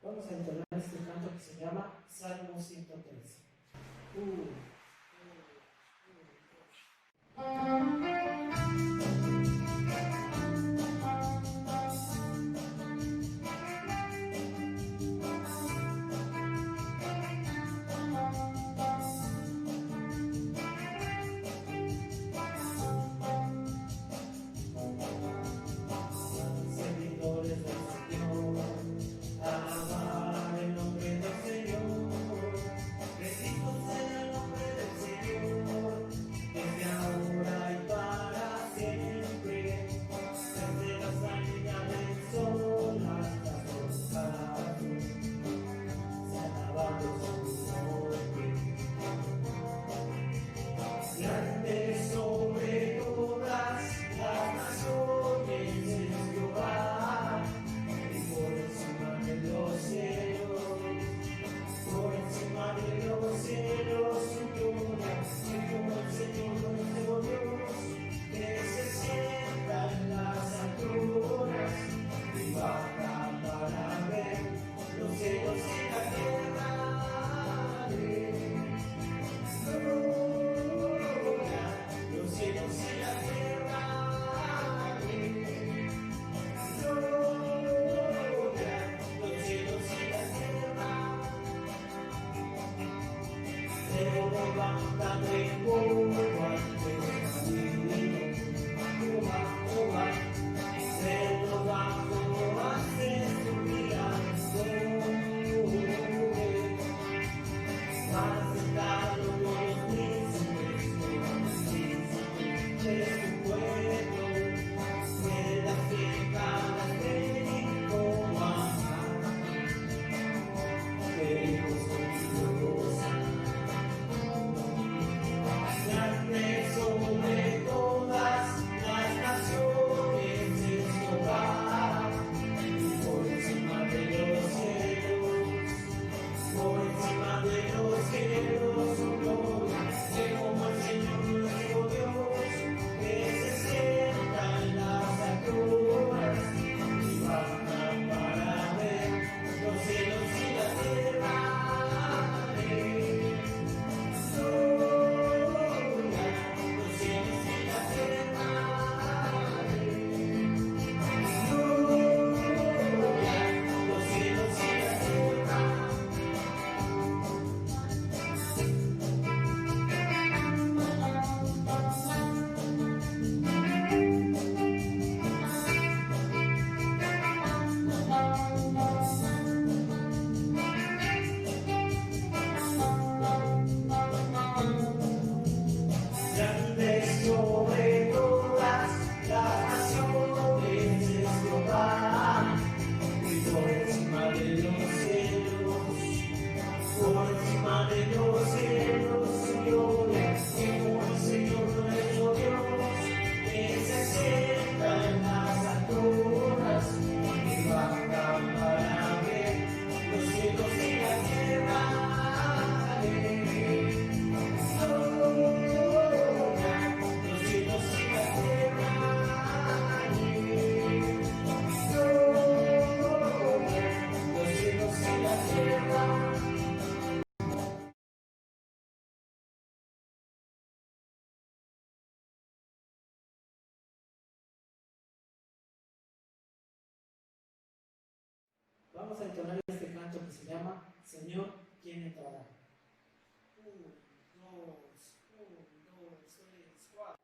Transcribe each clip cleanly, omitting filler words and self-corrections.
Vamos a entonar este canto que se llama Salmo 113. Servidores del Señor, alabar el nombre del Señor. Bendito sea el nombre del Señor, desde ahora y para siempre. Desde la salida del sol hasta los casos, se alabado su nombre. Grande sobre todas las naciones es Jehová, y por encima de los cielos, por encima de los cielos, su gloria, y como el Señor nuestro Dios, que se sienta en las alturas, y baja para ver los cielos y la tierra. Los cielos y la tierra, gloria, los cielos y la tierra, pero levantando en polvo ante el camino, Jehová, pero bajo hace su mirando, más sentado con los de su pueblo, de las fiestas de Jehová, que grande sobre todas las naciones es Jehová, y por encima de los cielos, por encima de los cielos, su gloria, que como el Señor nuestro Dios, que se sienta en las alturas, y baja para ver los cielos y la tierra. Gloria, los cielos y la tierra. Gloria, los cielos y la tierra. Grande sobre todas las naciones es Jehová, y por encima de los cielos, por encima de los cielos, su gloria, y como el Señor nuestro Dios, que se sienta en las alturas, y baja para ver los cielos y la tierra. Vamos a entonar este canto que se llama Señor, ¿quién entrará? 1, 2, 3, 4.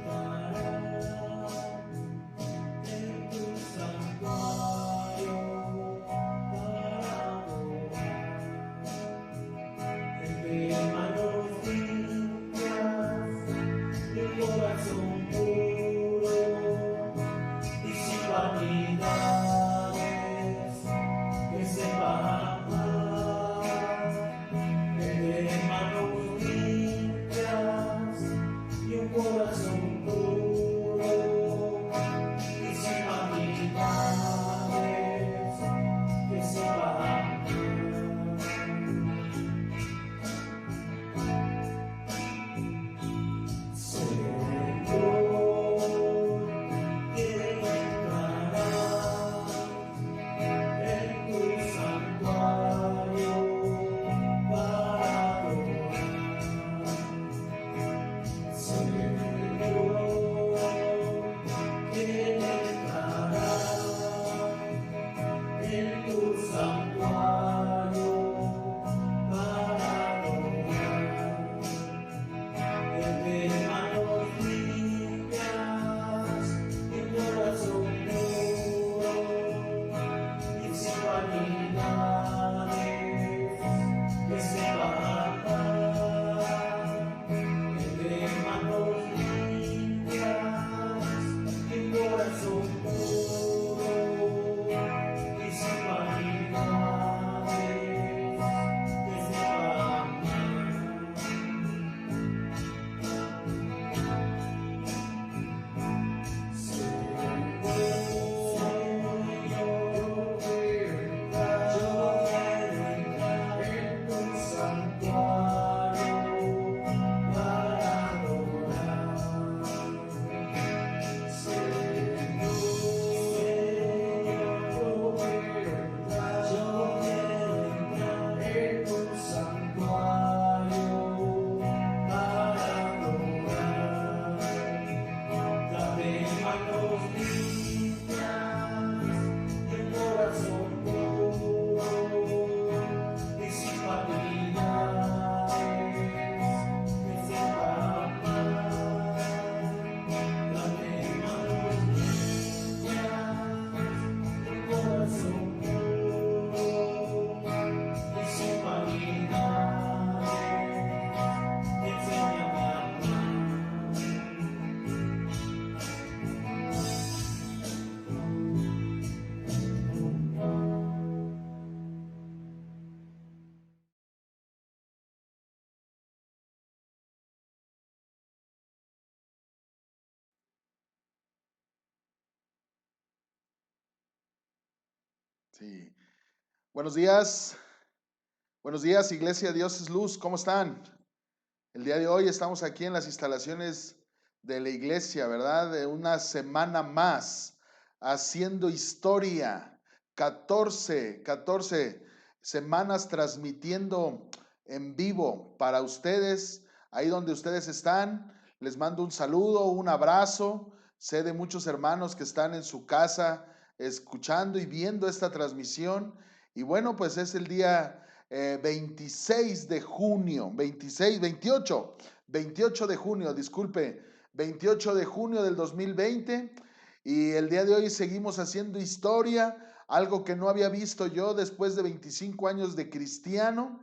Para corazón puro y sin vanidades, que sepa amar. Sí. Buenos días, Iglesia Dios es Luz, ¿cómo están? El día de hoy estamos aquí en las instalaciones de la iglesia, ¿verdad? De una semana más, haciendo historia, 14 semanas transmitiendo en vivo para ustedes, ahí donde ustedes están. Les mando un saludo, un abrazo. Sé de muchos hermanos que están en su casa escuchando y viendo esta transmisión. Y bueno, pues es el día 26 de junio, 28 de junio, disculpe, 28 de junio del 2020. Y el día de hoy seguimos haciendo historia, algo que no había visto yo después de 25 años de cristiano,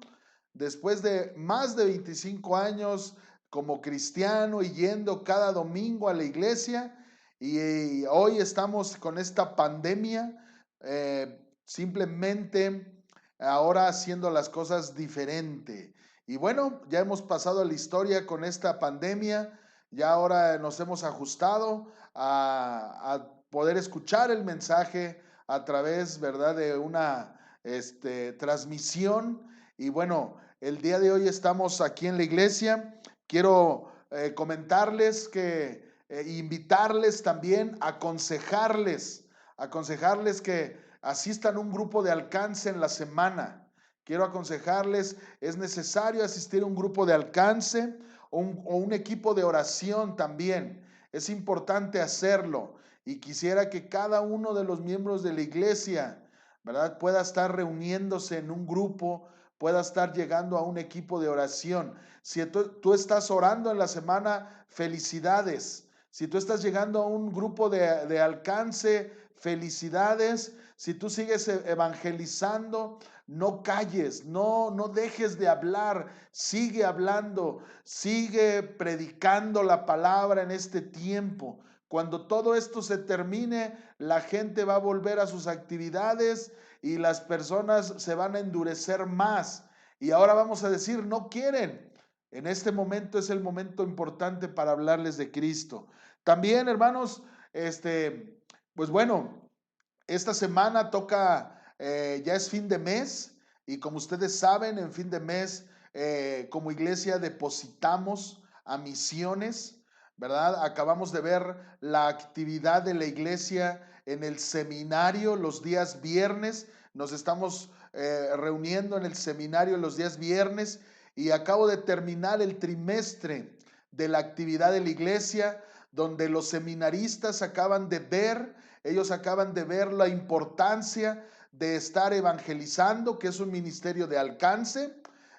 después de más de 25 años como cristiano y yendo cada domingo a la iglesia. Y hoy estamos con esta pandemia, simplemente ahora haciendo las cosas diferente. Y bueno, ya hemos pasado la historia con esta pandemia, ya ahora nos hemos ajustado a poder escuchar el mensaje a través, ¿verdad?, de una transmisión. Y bueno, el día de hoy estamos aquí en la iglesia. Quiero comentarles que, invitarles también, aconsejarles que asistan a un grupo de alcance en la semana. Quiero aconsejarles, es necesario asistir a un grupo de alcance o un equipo de oración también. Es importante hacerlo y quisiera que cada uno de los miembros de la iglesia, ¿verdad?, pueda estar reuniéndose en un grupo, pueda estar llegando a un equipo de oración. Si tú estás orando en la semana, felicidades. Si tú estás llegando a un grupo de alcance, felicidades. Si tú sigues evangelizando, no calles, no dejes de hablar, sigue hablando, sigue predicando la palabra en este tiempo. Cuando todo esto se termine, la gente va a volver a sus actividades y las personas se van a endurecer más. Y ahora vamos a decir, no quieren. En este momento es el momento importante para hablarles de Cristo. También, hermanos, pues bueno, esta semana toca, ya es fin de mes y como ustedes saben, en fin de mes, como iglesia depositamos a misiones, ¿verdad? Acabamos de ver la actividad de la iglesia en el seminario los días viernes. Nos estamos reuniendo en el seminario los días viernes y acabo de terminar el trimestre de la actividad de la iglesia, donde los seminaristas ellos acaban de ver la importancia de estar evangelizando, que es un ministerio de alcance,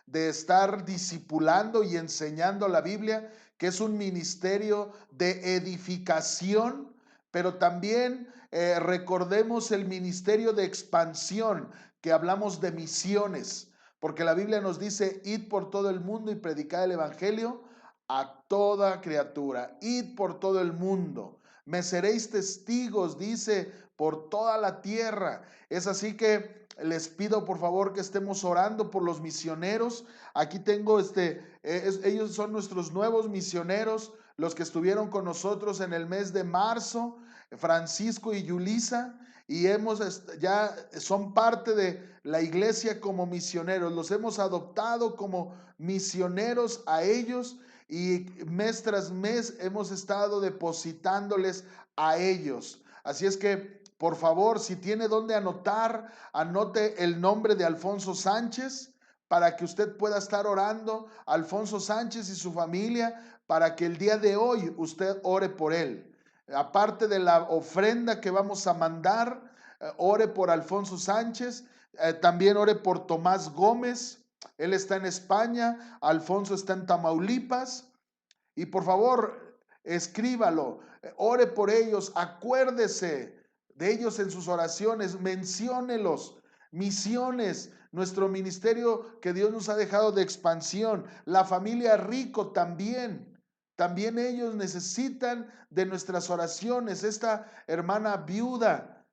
de estar discipulando y enseñando la Biblia, que es un ministerio de edificación, pero también recordemos el ministerio de expansión, que hablamos de misiones, porque la Biblia nos dice, id por todo el mundo y predicad el evangelio a toda criatura, id por todo el mundo. Me seréis testigos, dice, por toda la tierra. Es así que les pido por favor que estemos orando por los misioneros. Aquí tengo ellos son nuestros nuevos misioneros, los que estuvieron con nosotros en el mes de marzo, Francisco y Yulisa, y ya son parte de la iglesia como misioneros. Los hemos adoptado como misioneros a ellos y mes tras mes hemos estado depositándoles a ellos. Así es que, por favor, si tiene donde anotar, anote el nombre de Alfonso Sánchez para que usted pueda estar orando a Alfonso Sánchez y su familia, para que el día de hoy usted ore por él. Aparte de la ofrenda que vamos a mandar, ore por Alfonso Sánchez, también ore por Tomás Gómez. Él está en España, Alfonso está en Tamaulipas. Y por favor, escríbalo, ore por ellos, acuérdese de ellos en sus oraciones, menciónelos. Misiones, nuestro ministerio que Dios nos ha dejado de expansión, la familia Rico también ellos necesitan de nuestras oraciones. Esta hermana viuda,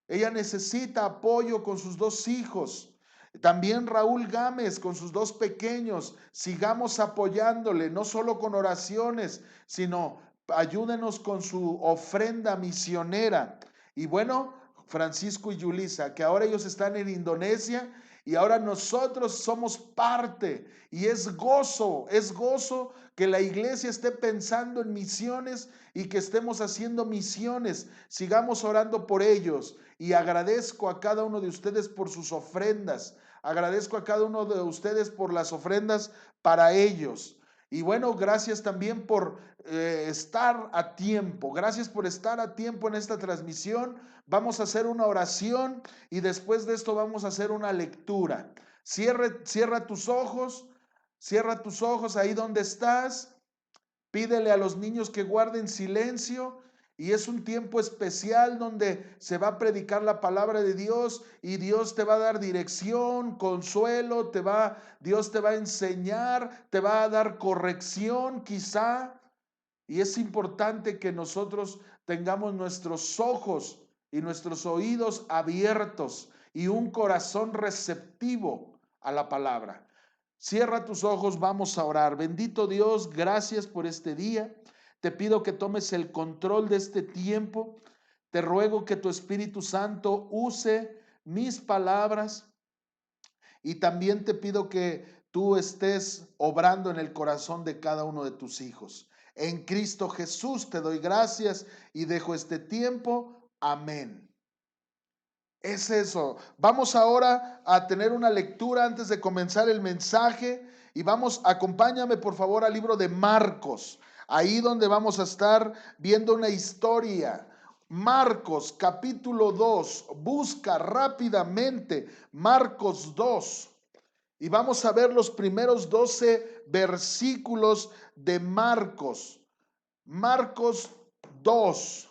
ella necesita apoyo con sus 2 hijos. También Raúl Gámez con sus 2 pequeños. Sigamos apoyándole, no solo con oraciones, sino ayúdenos con su ofrenda misionera. Y bueno, Francisco y Yulisa, que ahora ellos están en Indonesia y ahora nosotros somos parte. Y es gozo que la iglesia esté pensando en misiones y que estemos haciendo misiones. Sigamos orando por ellos. Y agradezco a cada uno de ustedes por sus ofrendas. Agradezco a cada uno de ustedes por las ofrendas para ellos. Y bueno, gracias también por estar a tiempo. Gracias por estar a tiempo en esta transmisión. Vamos a hacer una oración y después de esto vamos a hacer una lectura. Cierra tus ojos ahí donde estás. Pídele a los niños que guarden silencio y es un tiempo especial donde se va a predicar la palabra de Dios y Dios te va a dar dirección, consuelo, Dios te va a enseñar, te va a dar corrección quizá. Y es importante que nosotros tengamos nuestros ojos y nuestros oídos abiertos y un corazón receptivo a la palabra. Cierra tus ojos, vamos a orar. Bendito Dios, gracias por este día. Te pido que tomes el control de este tiempo. Te ruego que tu Espíritu Santo use mis palabras y también te pido que tú estés obrando en el corazón de cada uno de tus hijos. En Cristo Jesús te doy gracias y dejo este tiempo. Amén. Es eso. Vamos ahora a tener una lectura antes de comenzar el mensaje y acompáñame por favor al libro de Marcos, ahí donde vamos a estar viendo una historia. Marcos capítulo 2, busca rápidamente Marcos 2 y vamos a ver los primeros 12 versículos de Marcos. Marcos 2.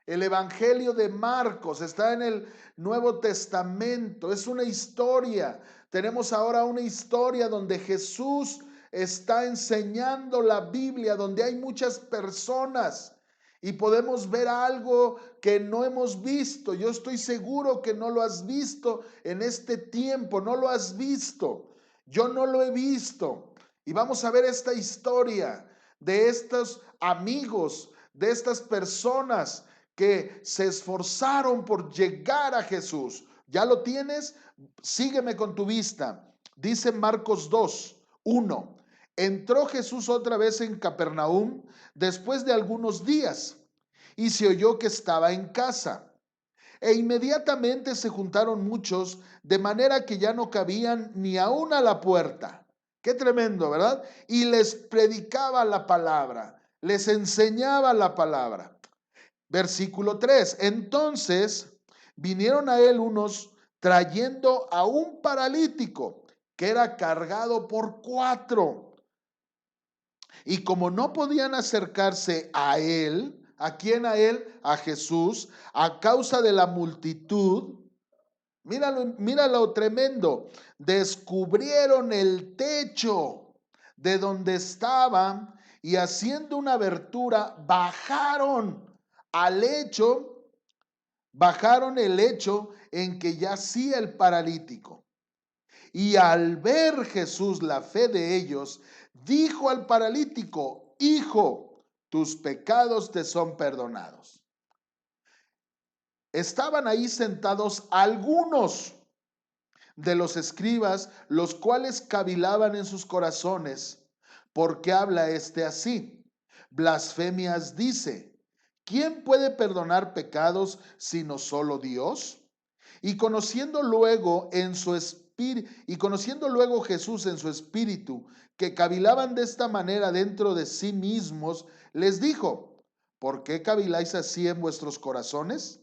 El Evangelio de Marcos está en el Nuevo Testamento. Es una historia. Tenemos ahora una historia donde Jesús está enseñando la Biblia, donde hay muchas personas y podemos ver algo que no hemos visto. Yo estoy seguro que no lo has visto en este tiempo, no lo has visto. Yo no lo he visto. Y vamos a ver esta historia de estos amigos, de estas personas que se esforzaron por llegar a Jesús. ¿Ya lo tienes? Sígueme con tu vista. Dice Marcos 2:1. Entró Jesús otra vez en Capernaum después de algunos días y se oyó que estaba en casa. E inmediatamente se juntaron muchos, de manera que ya no cabían ni aún a la puerta. Qué tremendo, ¿verdad? Y les predicaba la palabra, les enseñaba la palabra. Versículo 3. Entonces vinieron a él unos trayendo a un paralítico que era cargado por 4. Y como no podían acercarse a él, ¿a quién a él? A Jesús, a causa de la multitud. Míralo, míralo tremendo. Descubrieron el techo de donde estaban y haciendo una abertura, bajaron el lecho en que yacía el paralítico. Y al ver Jesús la fe de ellos, dijo al paralítico: hijo, tus pecados te son perdonados. Estaban ahí sentados algunos de los escribas, los cuales cavilaban en sus corazones: ¿por qué habla este así? Blasfemias dice. ¿Quién puede perdonar pecados sino solo Dios? Y conociendo luego Jesús en su espíritu que cavilaban de esta manera dentro de sí mismos, les dijo: ¿por qué caviláis así en vuestros corazones?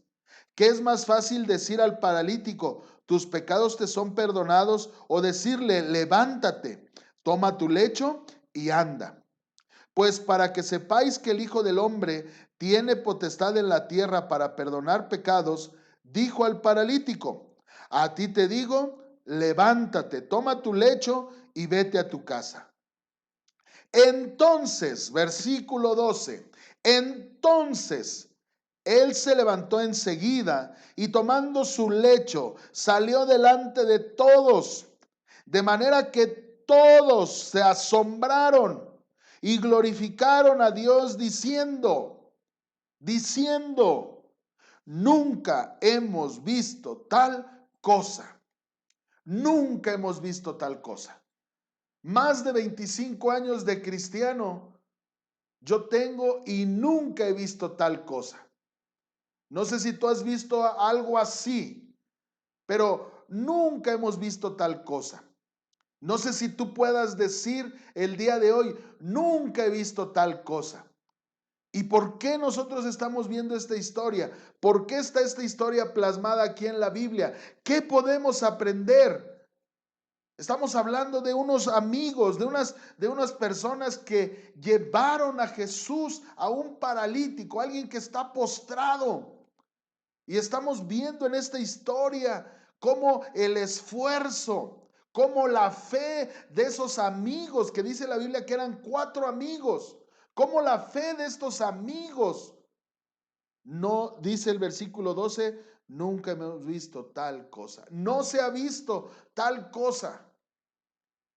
¿Qué es más fácil decir al paralítico: tus pecados te son perdonados, o decirle: levántate, toma tu lecho y anda? Pues para que sepáis que el Hijo del Hombre tiene potestad en la tierra para perdonar pecados, dijo al paralítico: a ti te digo, levántate, toma tu lecho y vete a tu casa. Entonces, versículo 12, entonces él se levantó enseguida y tomando su lecho salió delante de todos, de manera que todos se asombraron y glorificaron a Dios diciendo, nunca hemos visto tal cosa. Nunca hemos visto tal cosa. Más de 25 años de cristiano yo tengo y nunca he visto tal cosa. No sé si tú has visto algo así, pero nunca hemos visto tal cosa. No sé si tú puedas decir el día de hoy, nunca he visto tal cosa. ¿Y por qué nosotros estamos viendo esta historia? ¿Por qué está esta historia plasmada aquí en la Biblia? ¿Qué podemos aprender? Estamos hablando de unos amigos, de unas personas que llevaron a Jesús a un paralítico, alguien que está postrado. Y estamos viendo en esta historia cómo el esfuerzo, cómo la fe de esos amigos, que dice la Biblia que eran 4 amigos, cómo la fe de estos amigos, no dice el versículo 12, nunca hemos visto tal cosa. No se ha visto tal cosa.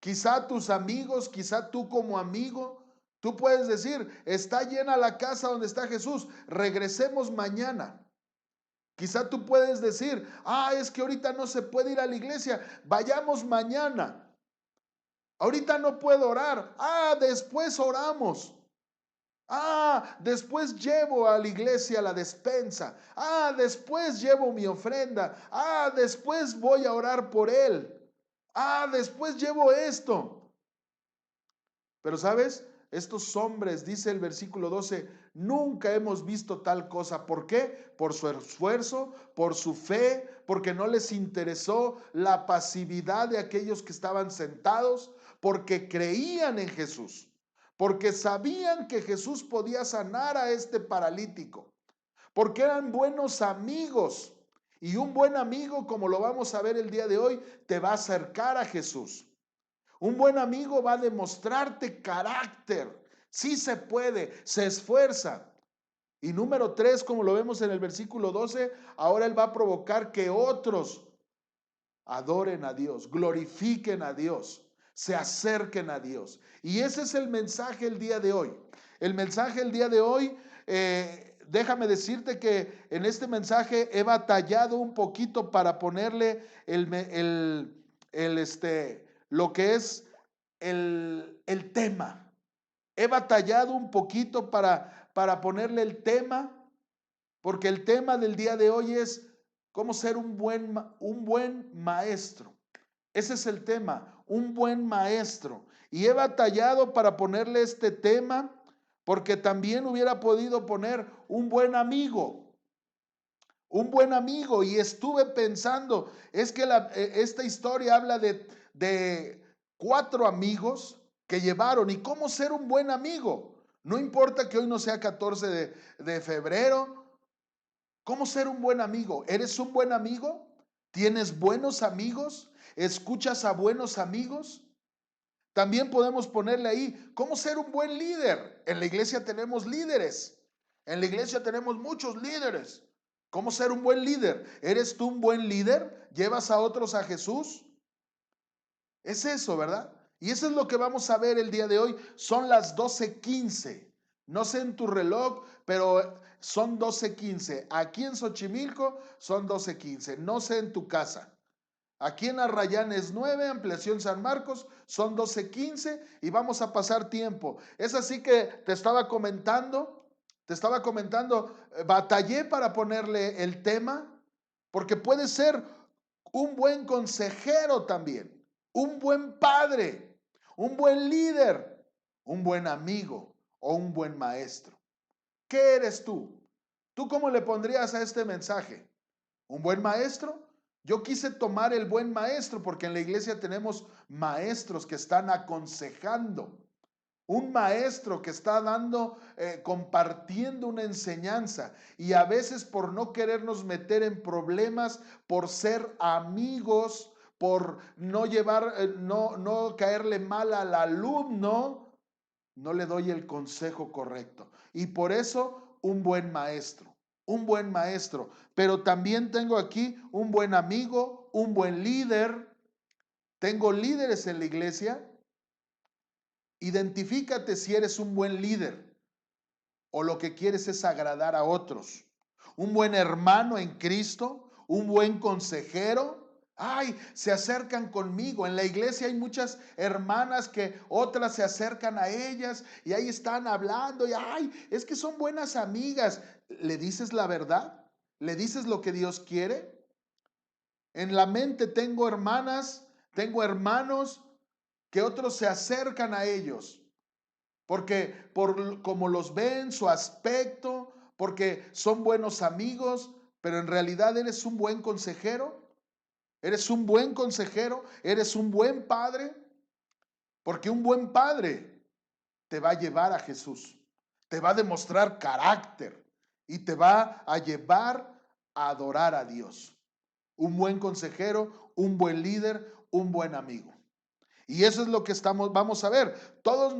Quizá tus amigos, quizá tú como amigo, tú puedes decir, está llena la casa donde está Jesús, regresemos mañana. Quizá tú puedes decir, es que ahorita no se puede ir a la iglesia, vayamos mañana. Ahorita no puedo orar, después oramos. Después llevo a la iglesia la despensa. Después llevo mi ofrenda. Después voy a orar por él. Después llevo esto. Pero ¿sabes? Estos hombres, dice el versículo 12, nunca hemos visto tal cosa. ¿Por qué? Por su esfuerzo, por su fe, porque no les interesó la pasividad de aquellos que estaban sentados, porque creían en Jesús, porque sabían que Jesús podía sanar a este paralítico, porque eran buenos amigos. Y un buen amigo, como lo vamos a ver el día de hoy, te va a acercar a Jesús. Un buen amigo va a demostrarte carácter. Sí se puede, se esfuerza. Y número 3, como lo vemos en el versículo 12, ahora él va a provocar que otros adoren a Dios, glorifiquen a Dios, se acerquen a Dios. Y ese es el mensaje el día de hoy. El mensaje el día de hoy, déjame decirte que en este mensaje he batallado un poquito para ponerle lo que es el tema. He batallado un poquito para ponerle el tema, porque el tema del día de hoy es cómo ser un buen maestro. Ese es el tema, un buen maestro. Y he batallado para ponerle este tema porque también hubiera podido poner un buen amigo. Un buen amigo. Y estuve pensando, es que esta historia habla de 4 amigos que llevaron y cómo ser un buen amigo. No importa que hoy no sea 14 de febrero. ¿Cómo ser un buen amigo? ¿Eres un buen amigo? ¿Tienes buenos amigos? ¿Escuchas a buenos amigos? También podemos ponerle ahí, ¿cómo ser un buen líder? En la iglesia tenemos líderes. En la iglesia tenemos muchos líderes. ¿Cómo ser un buen líder? ¿Eres tú un buen líder? ¿Llevas a otros a Jesús? Es eso, ¿verdad? Y eso es lo que vamos a ver el día de hoy. Son las 12:15. No sé en tu reloj, pero son 12:15. Aquí en Xochimilco son 12:15. No sé en tu casa. Aquí en Arrayán es 9, Ampliación San Marcos son 12:15 y vamos a pasar tiempo. Es así que te estaba comentando, batallé para ponerle el tema, porque puede ser un buen consejero también, un buen padre, un buen líder, un buen amigo o un buen maestro. ¿Qué eres tú? ¿Tú cómo le pondrías a este mensaje? ¿Un buen maestro? Yo quise tomar el buen maestro porque en la iglesia tenemos maestros que están aconsejando. Un maestro que está compartiendo una enseñanza, y a veces por no querernos meter en problemas, por ser amigos, por no caerle mal al alumno, no le doy el consejo correcto. Y por eso un buen maestro. Pero también tengo aquí un buen amigo, un buen líder. Tengo líderes en la iglesia. Identifícate si eres un buen líder o lo que quieres es agradar a otros. Un buen hermano en Cristo, un buen consejero. Ay, se acercan conmigo. En la iglesia hay muchas hermanas que otras se acercan a ellas y ahí están hablando y ay, es que son buenas amigas. ¿Le dices la verdad? ¿Le dices lo que Dios quiere? En la mente tengo hermanas, tengo hermanos que otros se acercan a ellos porque por como los ven, su aspecto, porque son buenos amigos, pero en realidad eres un buen consejero, eres un buen consejero, eres un buen padre, porque un buen padre te va a llevar a Jesús, te va a demostrar carácter y te va a llevar a adorar a Dios. Un buen consejero, un buen líder, un buen amigo. Y eso es lo que vamos a ver. Todos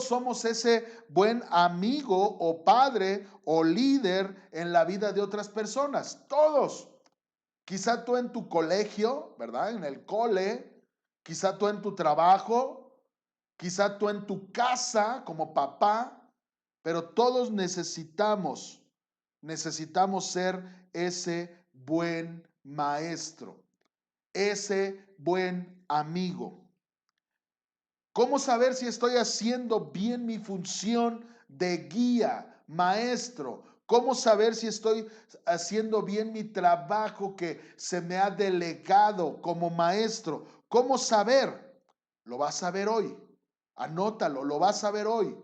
somos ese buen amigo o padre o líder en la vida de otras personas. Todos. Quizá tú en tu colegio, ¿verdad? En el cole, quizá tú en tu trabajo, quizá tú en tu casa como papá, pero todos necesitamos ser ese buen maestro, ese buen amigo. ¿Cómo saber si estoy haciendo bien mi función de guía, maestro? ¿Cómo saber si estoy haciendo bien mi trabajo que se me ha delegado como maestro? ¿Cómo saber? Lo vas a ver hoy. Anótalo, lo vas a ver hoy.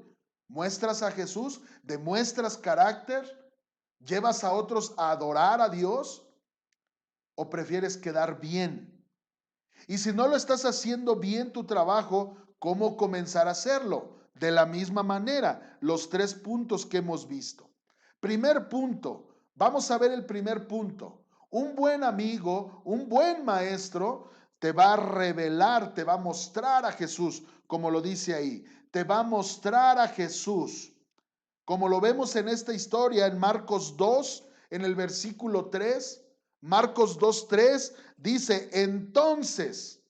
¿Muestras a Jesús? ¿Demuestras carácter? ¿Llevas a otros a adorar a Dios? ¿O prefieres quedar bien? Y si no lo estás haciendo bien tu trabajo, ¿cómo comenzar a hacerlo? De la misma manera, los 3 puntos que hemos visto. Primer punto, vamos a ver el primer punto. Un buen amigo, un buen maestro, te va a revelar, te va a mostrar a Jesús, como lo dice ahí. Te va a mostrar a Jesús. Como lo vemos en esta historia en Marcos 2, en el versículo 3. Marcos 2:3 dice, entonces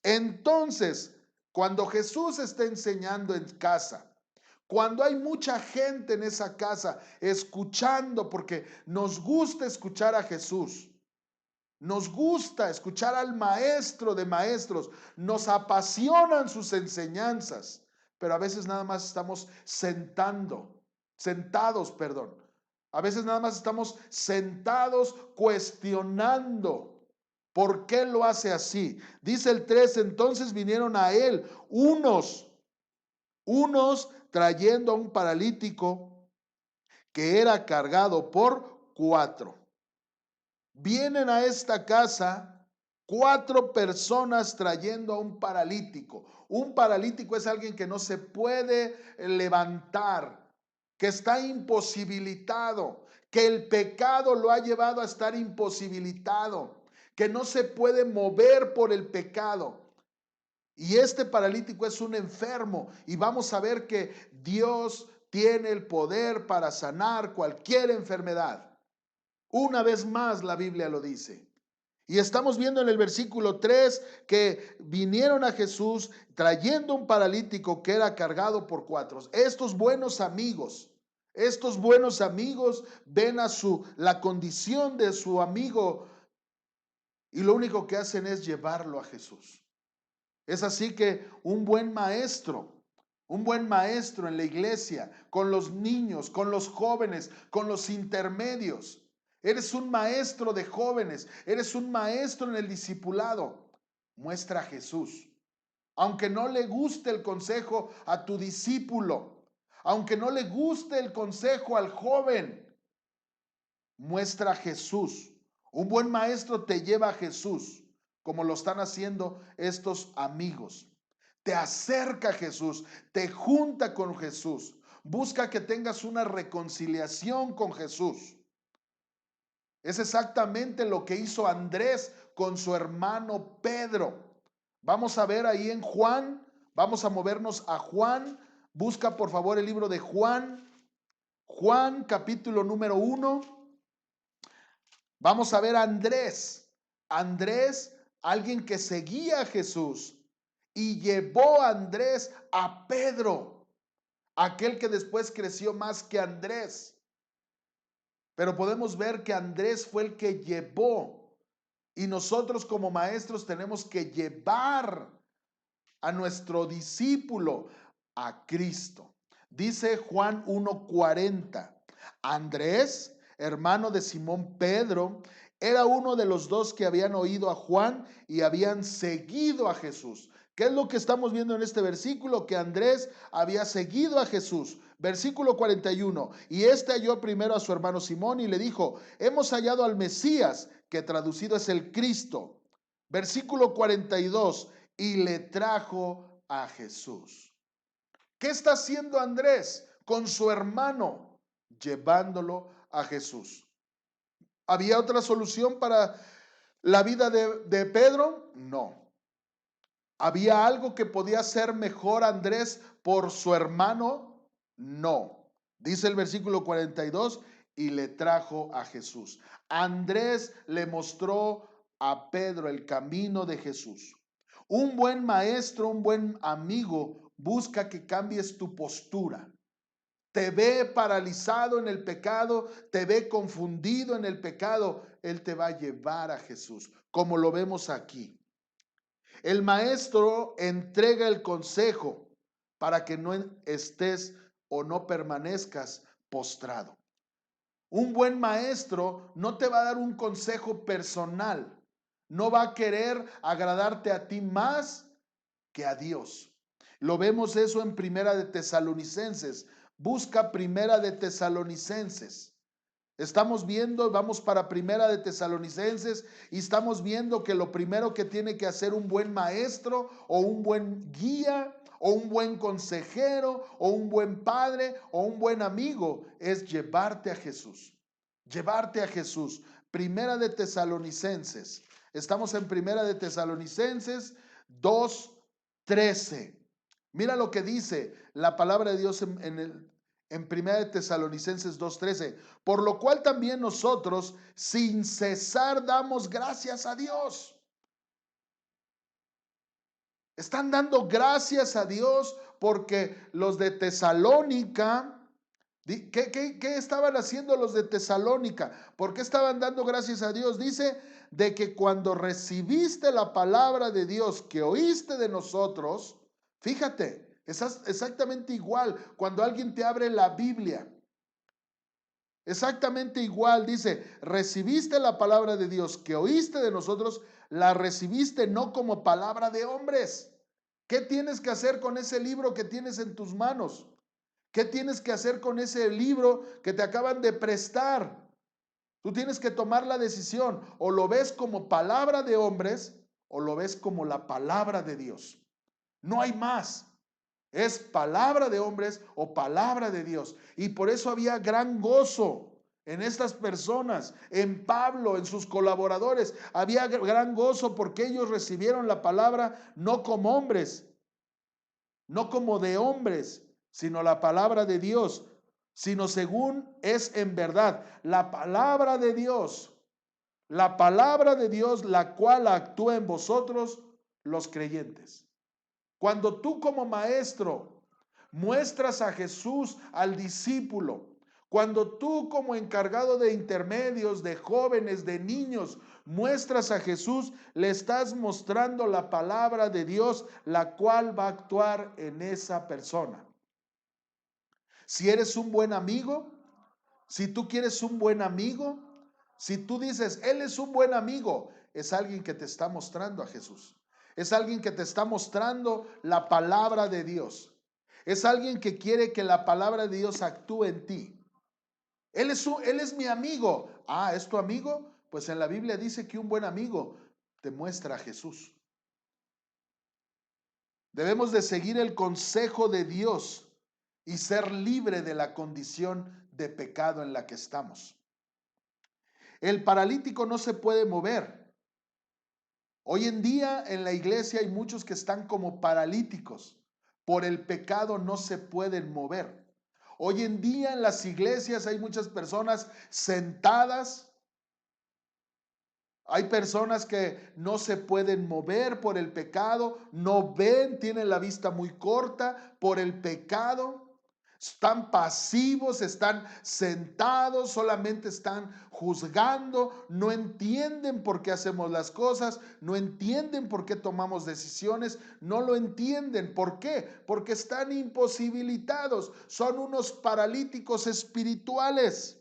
Entonces, cuando Jesús está enseñando en casa, cuando hay mucha gente en esa casa escuchando, porque nos gusta escuchar a Jesús, nos gusta escuchar al maestro de maestros, nos apasionan sus enseñanzas, pero a veces nada más estamos sentados, perdón. A veces nada más estamos sentados cuestionando por qué lo hace así. Dice el 3, entonces vinieron a él unos trayendo a un paralítico que era cargado por 4. Vienen a esta casa 4 personas trayendo a un paralítico. Un paralítico es alguien que no se puede levantar, que está imposibilitado, que el pecado lo ha llevado a estar imposibilitado, que no se puede mover por el pecado. Y este paralítico es un enfermo, y vamos a ver que Dios tiene el poder para sanar cualquier enfermedad. Una vez más la Biblia lo dice. Y estamos viendo en el versículo 3 que vinieron a Jesús trayendo un paralítico que era cargado por 4. Estos buenos amigos ven a la condición de su amigo y lo único que hacen es llevarlo a Jesús. Es así que un buen maestro en la iglesia, con los niños, con los jóvenes, con los intermedios. Eres un maestro de jóvenes, eres un maestro en el discipulado. Muestra a Jesús. Aunque no le guste el consejo a tu discípulo, aunque no le guste el consejo al joven, muestra a Jesús. Un buen maestro te lleva a Jesús, como lo están haciendo estos amigos. Te acerca a Jesús, te junta con Jesús, busca que tengas una reconciliación con Jesús. Es exactamente lo que hizo Andrés con su hermano Pedro. Vamos a ver ahí en Juan, vamos a movernos a Juan. Busca por favor el libro de Juan, Juan capítulo número 1. Vamos a ver a Andrés, alguien que seguía a Jesús y llevó a Andrés a Pedro, aquel que después creció más que Andrés. Pero podemos ver que Andrés fue el que llevó, y nosotros como maestros tenemos que llevar a nuestro discípulo a Cristo. Dice Juan 1:40, Andrés, hermano de Simón Pedro, era uno de los 2 que habían oído a Juan y habían seguido a Jesús. ¿Qué es lo que estamos viendo en este versículo? Que Andrés había seguido a Jesús. Versículo 41, y este halló primero a su hermano Simón y le dijo, hemos hallado al Mesías, que traducido es el Cristo. Versículo 42, y le trajo a Jesús. ¿Qué está haciendo Andrés con su hermano? Llevándolo a Jesús. ¿Había otra solución para la vida de Pedro? No. ¿Había algo que podía hacer mejor Andrés por su hermano? No. Dice el versículo 42, y le trajo a Jesús. Andrés le mostró a Pedro el camino de Jesús. Un buen maestro, un buen amigo, busca que cambies tu postura. Te ve paralizado en el pecado, te ve confundido en el pecado. Él te va a llevar a Jesús, como lo vemos aquí. El maestro entrega el consejo para que no estés o no permanezcas postrado. Un buen maestro no te va a dar un consejo personal, no va a querer agradarte a ti más que a Dios. Lo vemos eso en Primera de Tesalonicenses. Busca Primera de Tesalonicenses. Estamos viendo, vamos para Primera de Tesalonicenses y estamos viendo que lo primero que tiene que hacer un buen maestro o un buen guía o un buen consejero o un buen padre o un buen amigo es llevarte a Jesús. Llevarte a Jesús. Primera de Tesalonicenses. Estamos en Primera de Tesalonicenses 2:13. Mira lo que dice la palabra de Dios en Primera de Tesalonicenses 2:13, por lo cual también nosotros sin cesar damos gracias a Dios. Están dando gracias a Dios porque los de Tesalónica, ¿qué estaban haciendo los de Tesalónica? ¿Por qué estaban dando gracias a Dios? Dice de que cuando recibiste la palabra de Dios que oíste de nosotros, fíjate, es exactamente igual cuando alguien te abre la Biblia. Exactamente igual, dice, recibiste la palabra de Dios que oíste de nosotros, la recibiste no como palabra de hombres. ¿Qué tienes que hacer con ese libro que tienes en tus manos? ¿Qué tienes que hacer con ese libro que te acaban de prestar? Tú tienes que tomar la decisión, o lo ves como palabra de hombres o lo ves como la palabra de Dios. No hay más. Es palabra de hombres o palabra de Dios. Y por eso había gran gozo en estas personas, en Pablo, en sus colaboradores. Había gran gozo porque ellos recibieron la palabra no como hombres, no como de hombres, sino la palabra de Dios, sino según es en verdad. La palabra de Dios, la cual actúa en vosotros los creyentes. Cuando tú como maestro muestras a Jesús al discípulo, cuando tú como encargado de intermedios, de jóvenes, de niños, muestras a Jesús, le estás mostrando la palabra de Dios, la cual va a actuar en esa persona. Si eres un buen amigo, si tú quieres un buen amigo, si tú dices, él es un buen amigo, es alguien que te está mostrando a Jesús. Es alguien que te está mostrando la palabra de Dios. Es alguien que quiere que la palabra de Dios actúe en ti. Él es mi amigo. Ah, ¿es tu amigo? Pues en la Biblia dice que un buen amigo te muestra a Jesús. Debemos de seguir el consejo de Dios y ser libre de la condición de pecado en la que estamos. El paralítico no se puede mover. Hoy en día en la iglesia hay muchos que están como paralíticos. Por el pecado no se pueden mover. Hoy en día en las iglesias hay muchas personas sentadas. Hay personas que no se pueden mover por el pecado, no ven, tienen la vista muy corta por el pecado. Están pasivos, están sentados, solamente están juzgando, no entienden por qué hacemos las cosas, no entienden por qué tomamos decisiones, no lo entienden. ¿Por qué? Porque están imposibilitados, son unos paralíticos espirituales.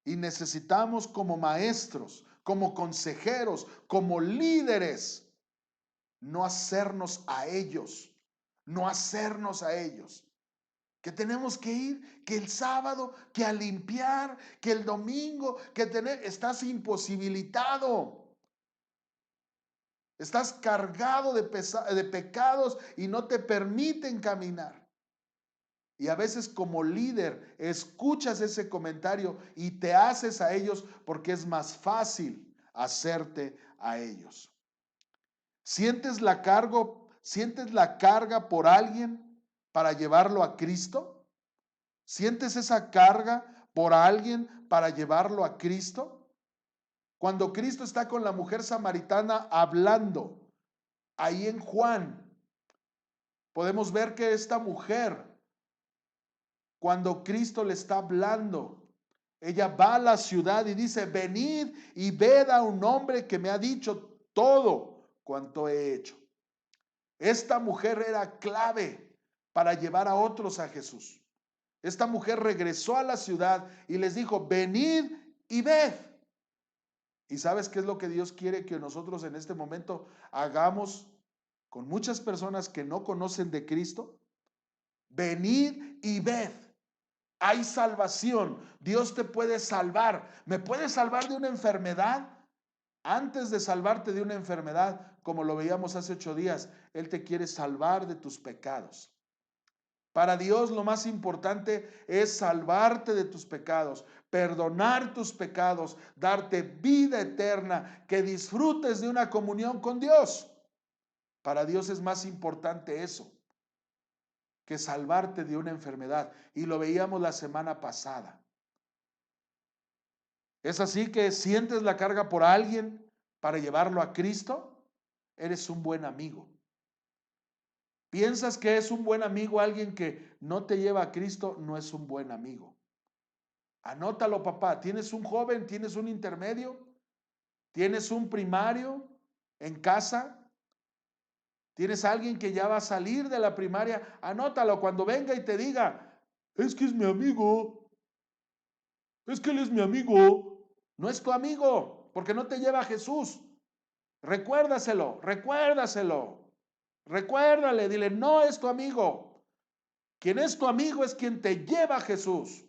Y necesitamos como maestros, como consejeros, como líderes, no hacernos a ellos, no hacernos a ellos. Que tenemos que ir, que el sábado, que a limpiar, que el domingo, estás imposibilitado. Estás cargado de pecados y no te permiten caminar. Y a veces como líder escuchas ese comentario y te haces a ellos porque es más fácil hacerte a ellos. ¿Sientes la carga por alguien para llevarlo a Cristo? ¿Sientes esa carga por alguien para llevarlo a Cristo? Cuando Cristo está con la mujer samaritana hablando, ahí en Juan, podemos ver que esta mujer, cuando Cristo le está hablando, ella va a la ciudad y dice, venid y ved a un hombre que me ha dicho todo cuanto he hecho. Esta mujer era clave para llevar a otros a Jesús. Esta mujer regresó a la ciudad y les dijo, venid y ved. ¿Y sabes qué es lo que Dios quiere que nosotros en este momento hagamos con muchas personas que no conocen de Cristo? Venid y ved. Hay salvación. Dios te puede salvar. ¿Me puede salvar de una enfermedad? Antes de salvarte de una enfermedad, como lo veíamos hace 8 días, Él te quiere salvar de tus pecados. Para Dios lo más importante es salvarte de tus pecados, perdonar tus pecados, darte vida eterna, que disfrutes de una comunión con Dios. Para Dios es más importante eso que salvarte de una enfermedad. Y lo veíamos la semana pasada. ¿Es así que sientes la carga por alguien para llevarlo a Cristo? eres un buen amigo. ¿Piensas que es un buen amigo alguien que no te lleva a Cristo? No es un buen amigo. Anótalo, papá. ¿Tienes un joven? ¿Tienes un intermedio? ¿Tienes un primario en casa? ¿Tienes alguien que ya va a salir de la primaria? Anótalo cuando venga y te diga, es que es mi amigo, es que él es mi amigo. No es tu amigo, porque no te lleva a Jesús. Recuérdaselo, recuérdaselo. Recuérdale, dile, no es tu amigo. Quien es tu amigo es quien te lleva a Jesús.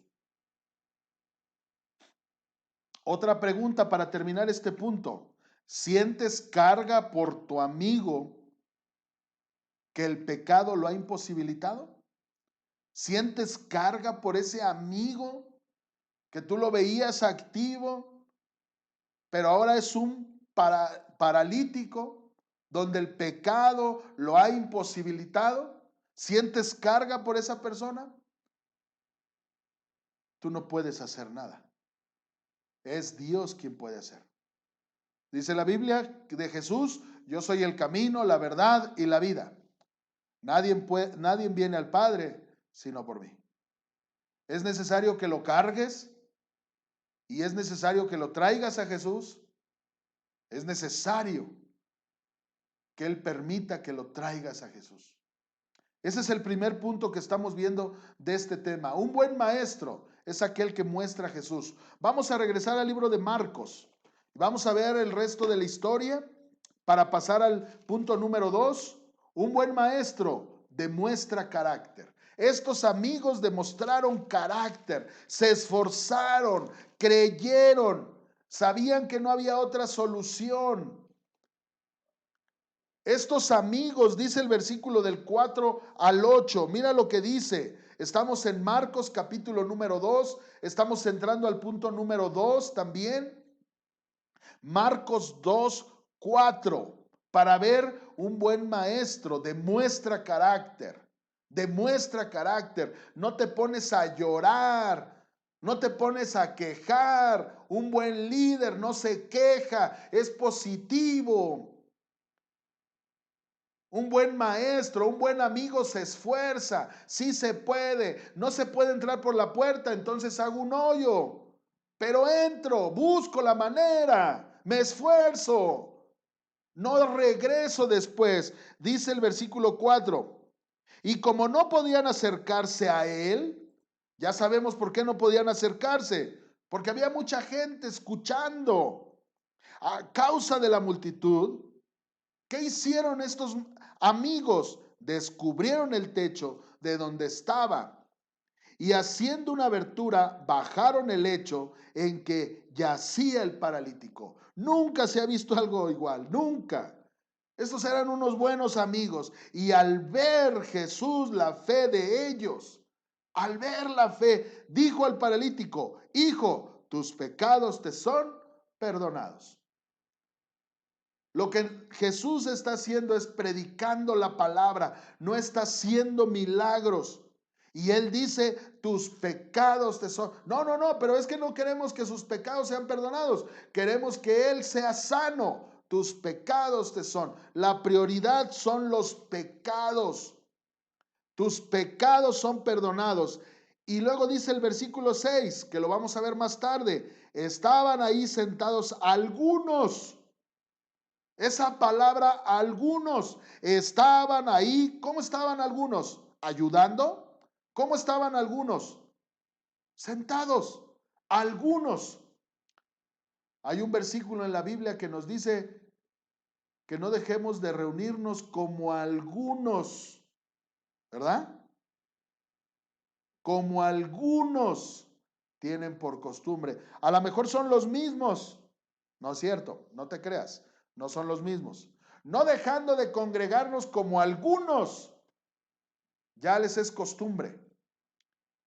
Otra pregunta para terminar este punto. ¿Sientes carga por tu amigo que el pecado lo ha imposibilitado? ¿Sientes carga por ese amigo que tú lo veías activo, pero ahora es un paralítico donde el pecado lo ha imposibilitado? ¿Sientes carga por esa persona? Tú no puedes hacer nada. Es Dios quien puede hacer. Dice la Biblia de Jesús, yo soy el camino, la verdad y la vida. Nadie viene al Padre sino por mí. Es necesario que lo cargues y es necesario que lo traigas a Jesús. Es necesario que Él permita que lo traigas a Jesús. Ese es el primer punto que estamos viendo de este tema. Un buen maestro es aquel que muestra a Jesús. Vamos a regresar al libro de Marcos. Vamos a ver el resto de la historia para pasar al punto número 2. Un buen maestro demuestra carácter. Estos amigos demostraron carácter, se esforzaron, creyeron, sabían que no había otra solución. Estos amigos, dice el versículo del 4 al 8, mira lo que dice. Estamos en Marcos capítulo número 2, estamos entrando al punto número 2 también. Marcos 2, 4, para ver un buen maestro, demuestra carácter, demuestra carácter. No te pones a llorar, no te pones a quejar. Un buen líder no se queja, es positivo. Un buen maestro, un buen amigo se esfuerza, sí se puede, no se puede entrar por la puerta, entonces hago un hoyo, pero entro, busco la manera, me esfuerzo, no regreso después, dice el versículo 4. Y como no podían acercarse a él, ya sabemos por qué no podían acercarse, porque había mucha gente escuchando. A causa de la multitud, ¿qué hicieron estos amigos? Descubrieron el techo de donde estaba y haciendo una abertura bajaron el lecho en que yacía el paralítico. Nunca se ha visto algo igual, nunca. Estos eran unos buenos amigos y al ver Jesús la fe de ellos, al ver la fe, dijo al paralítico, hijo, tus pecados te son perdonados. Lo que Jesús está haciendo es predicando la palabra, no está haciendo milagros. Y Él dice, tus pecados te son... No, pero es que no queremos que sus pecados sean perdonados. Queremos que Él sea sano. Tus pecados te son. La prioridad son los pecados. Tus pecados son perdonados. Y luego dice el versículo 6, que lo vamos a ver más tarde. Estaban ahí sentados algunos. Esa palabra, algunos estaban ahí. ¿Cómo estaban algunos? ¿Ayudando? ¿Cómo estaban algunos? Sentados. Algunos. Hay un versículo en la Biblia que nos dice que no dejemos de reunirnos como algunos, ¿verdad? Como algunos tienen por costumbre. A lo mejor son los mismos. No es cierto, no te creas. No son los mismos. No dejando de congregarnos como algunos. Ya les es costumbre.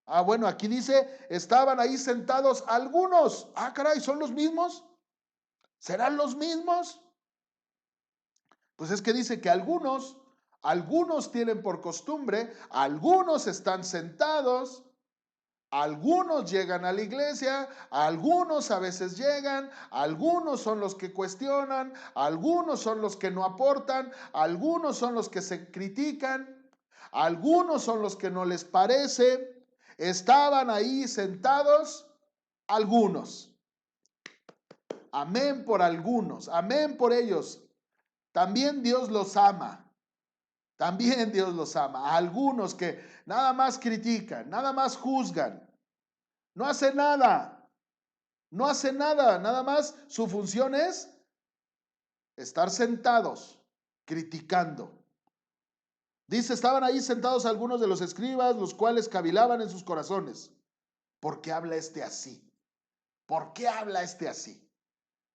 Ah, bueno, aquí dice, estaban ahí sentados algunos. Ah, caray, ¿son los mismos? ¿Serán los mismos? Pues es que dice que algunos tienen por costumbre, algunos están sentados. Algunos llegan a la iglesia, algunos a veces llegan, algunos son los que cuestionan, algunos son los que no aportan, algunos son los que se critican, algunos son los que no les parece. Estaban ahí sentados algunos. Amén por algunos, amén por ellos. También Dios los ama. También Dios los ama. A algunos que nada más critican, nada más juzgan, no hacen nada, no hacen nada, nada más su función es estar sentados, criticando. Dice, estaban ahí sentados algunos de los escribas, los cuales cavilaban en sus corazones. ¿Por qué habla este así? ¿Por qué habla este así?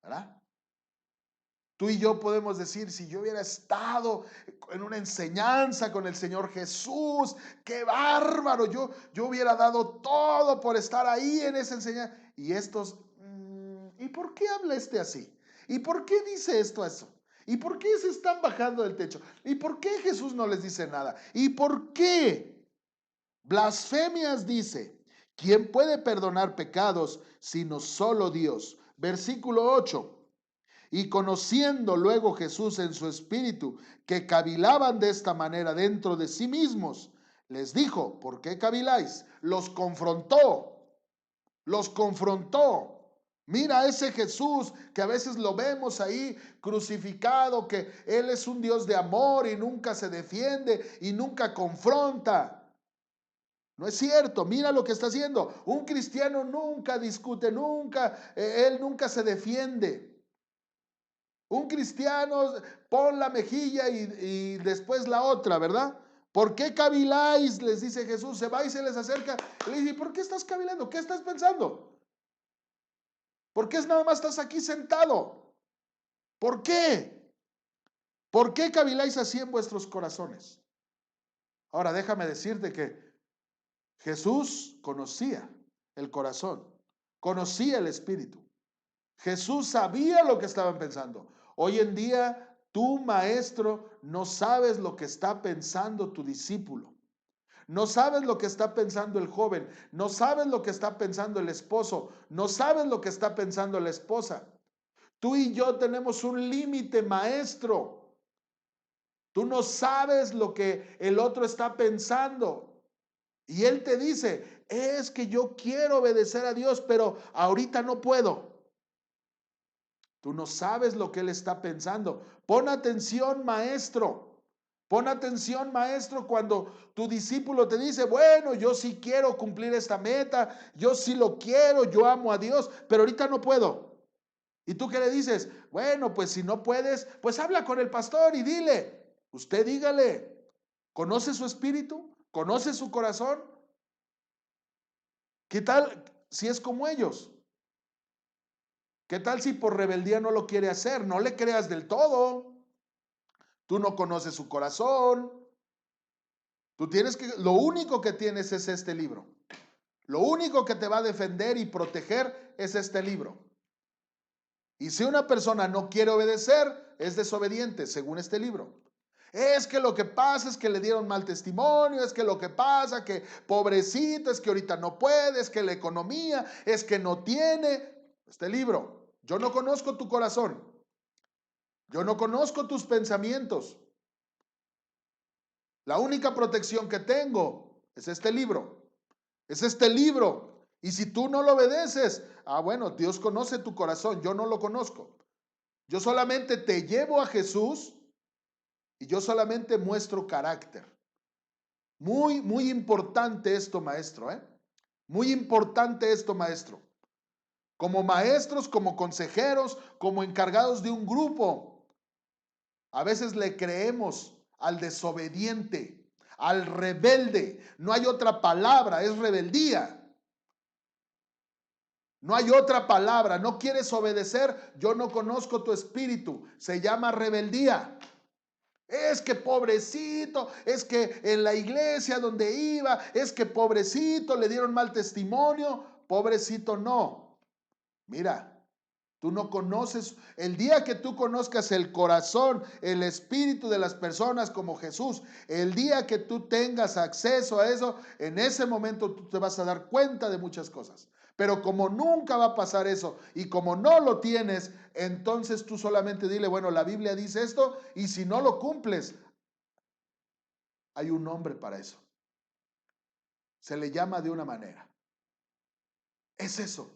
¿Verdad? Tú y yo podemos decir, si yo hubiera estado en una enseñanza con el Señor Jesús, qué bárbaro, yo hubiera dado todo por estar ahí en esa enseñanza. Y estos, ¿y por qué habla este así? ¿Y por qué dice esto eso? ¿Y por qué se están bajando del techo? ¿Y por qué Jesús no les dice nada? ¿Y por qué? Blasfemias dice, ¿quién puede perdonar pecados sino solo Dios? Versículo 8. Y conociendo luego Jesús en su espíritu que cavilaban de esta manera dentro de sí mismos, les dijo, ¿por qué caviláis? Los confrontó, los confrontó. Mira a ese Jesús que a veces lo vemos ahí crucificado, que Él es un Dios de amor y nunca se defiende y nunca confronta. No es cierto, mira lo que está haciendo. Un cristiano nunca discute, nunca, él nunca se defiende. Un cristiano pon la mejilla y después la otra, ¿verdad? ¿Por qué caviláis? Les dice Jesús, se va y se les acerca. Le dice, ¿por qué estás cavilando? ¿Qué estás pensando? ¿Por qué nada más estás aquí sentado? ¿Por qué? ¿Por qué caviláis así en vuestros corazones? Ahora déjame decirte que Jesús conocía el corazón, conocía el espíritu. Jesús sabía lo que estaban pensando. Hoy en día, tú, maestro, no sabes lo que está pensando tu discípulo. No sabes lo que está pensando el joven. No sabes lo que está pensando el esposo. No sabes lo que está pensando la esposa. Tú y yo tenemos un límite, maestro. Tú no sabes lo que el otro está pensando. Y él te dice, es que yo quiero obedecer a Dios, pero ahorita no puedo. Tú no sabes lo que él está pensando. Pon atención, maestro. Pon atención, maestro, cuando tu discípulo te dice, bueno, yo sí quiero cumplir esta meta, yo sí lo quiero, yo amo a Dios, pero ahorita no puedo. ¿Y tú qué le dices? Bueno, pues si no puedes, pues habla con el pastor y dile. Usted dígale. ¿Conoce su espíritu? ¿Conoce su corazón? ¿Qué tal si es como ellos? ¿Qué tal si por rebeldía no lo quiere hacer? No le creas del todo. Tú no conoces su corazón. Tú tienes que, lo único que tienes es este libro. Lo único que te va a defender y proteger es este libro. Y si una persona no quiere obedecer, es desobediente, según este libro. Es que lo que pasa es que le dieron mal testimonio, es que lo que pasa que pobrecito, es que ahorita no puede, es que la economía, es que no tiene. Este libro, yo no conozco tu corazón, yo no conozco tus pensamientos. La única protección que tengo es este libro. Es este libro. Y si tú no lo obedeces, bueno, Dios conoce tu corazón, yo no lo conozco. Yo solamente te llevo a Jesús y yo solamente muestro carácter. Muy, muy importante esto, maestro, ¿eh? Muy importante esto, maestro. Como maestros, como consejeros, como encargados de un grupo, a veces le creemos al desobediente, al rebelde. No hay otra palabra, es rebeldía. No hay otra palabra. No quieres obedecer, yo no conozco tu espíritu. Se llama rebeldía. Es que pobrecito, es que en la iglesia donde iba, es que pobrecito, le dieron mal testimonio. Pobrecito no. Mira, Tú no conoces, el día que tú conozcas el corazón, el espíritu de las personas como Jesús, el día que tú tengas acceso a eso, en ese momento tú te vas a dar cuenta de muchas cosas. Pero como nunca va a pasar eso y como no lo tienes, entonces tú solamente dile, bueno, la Biblia dice esto y si no lo cumples, hay un nombre para eso. Se le llama de una manera. Es eso.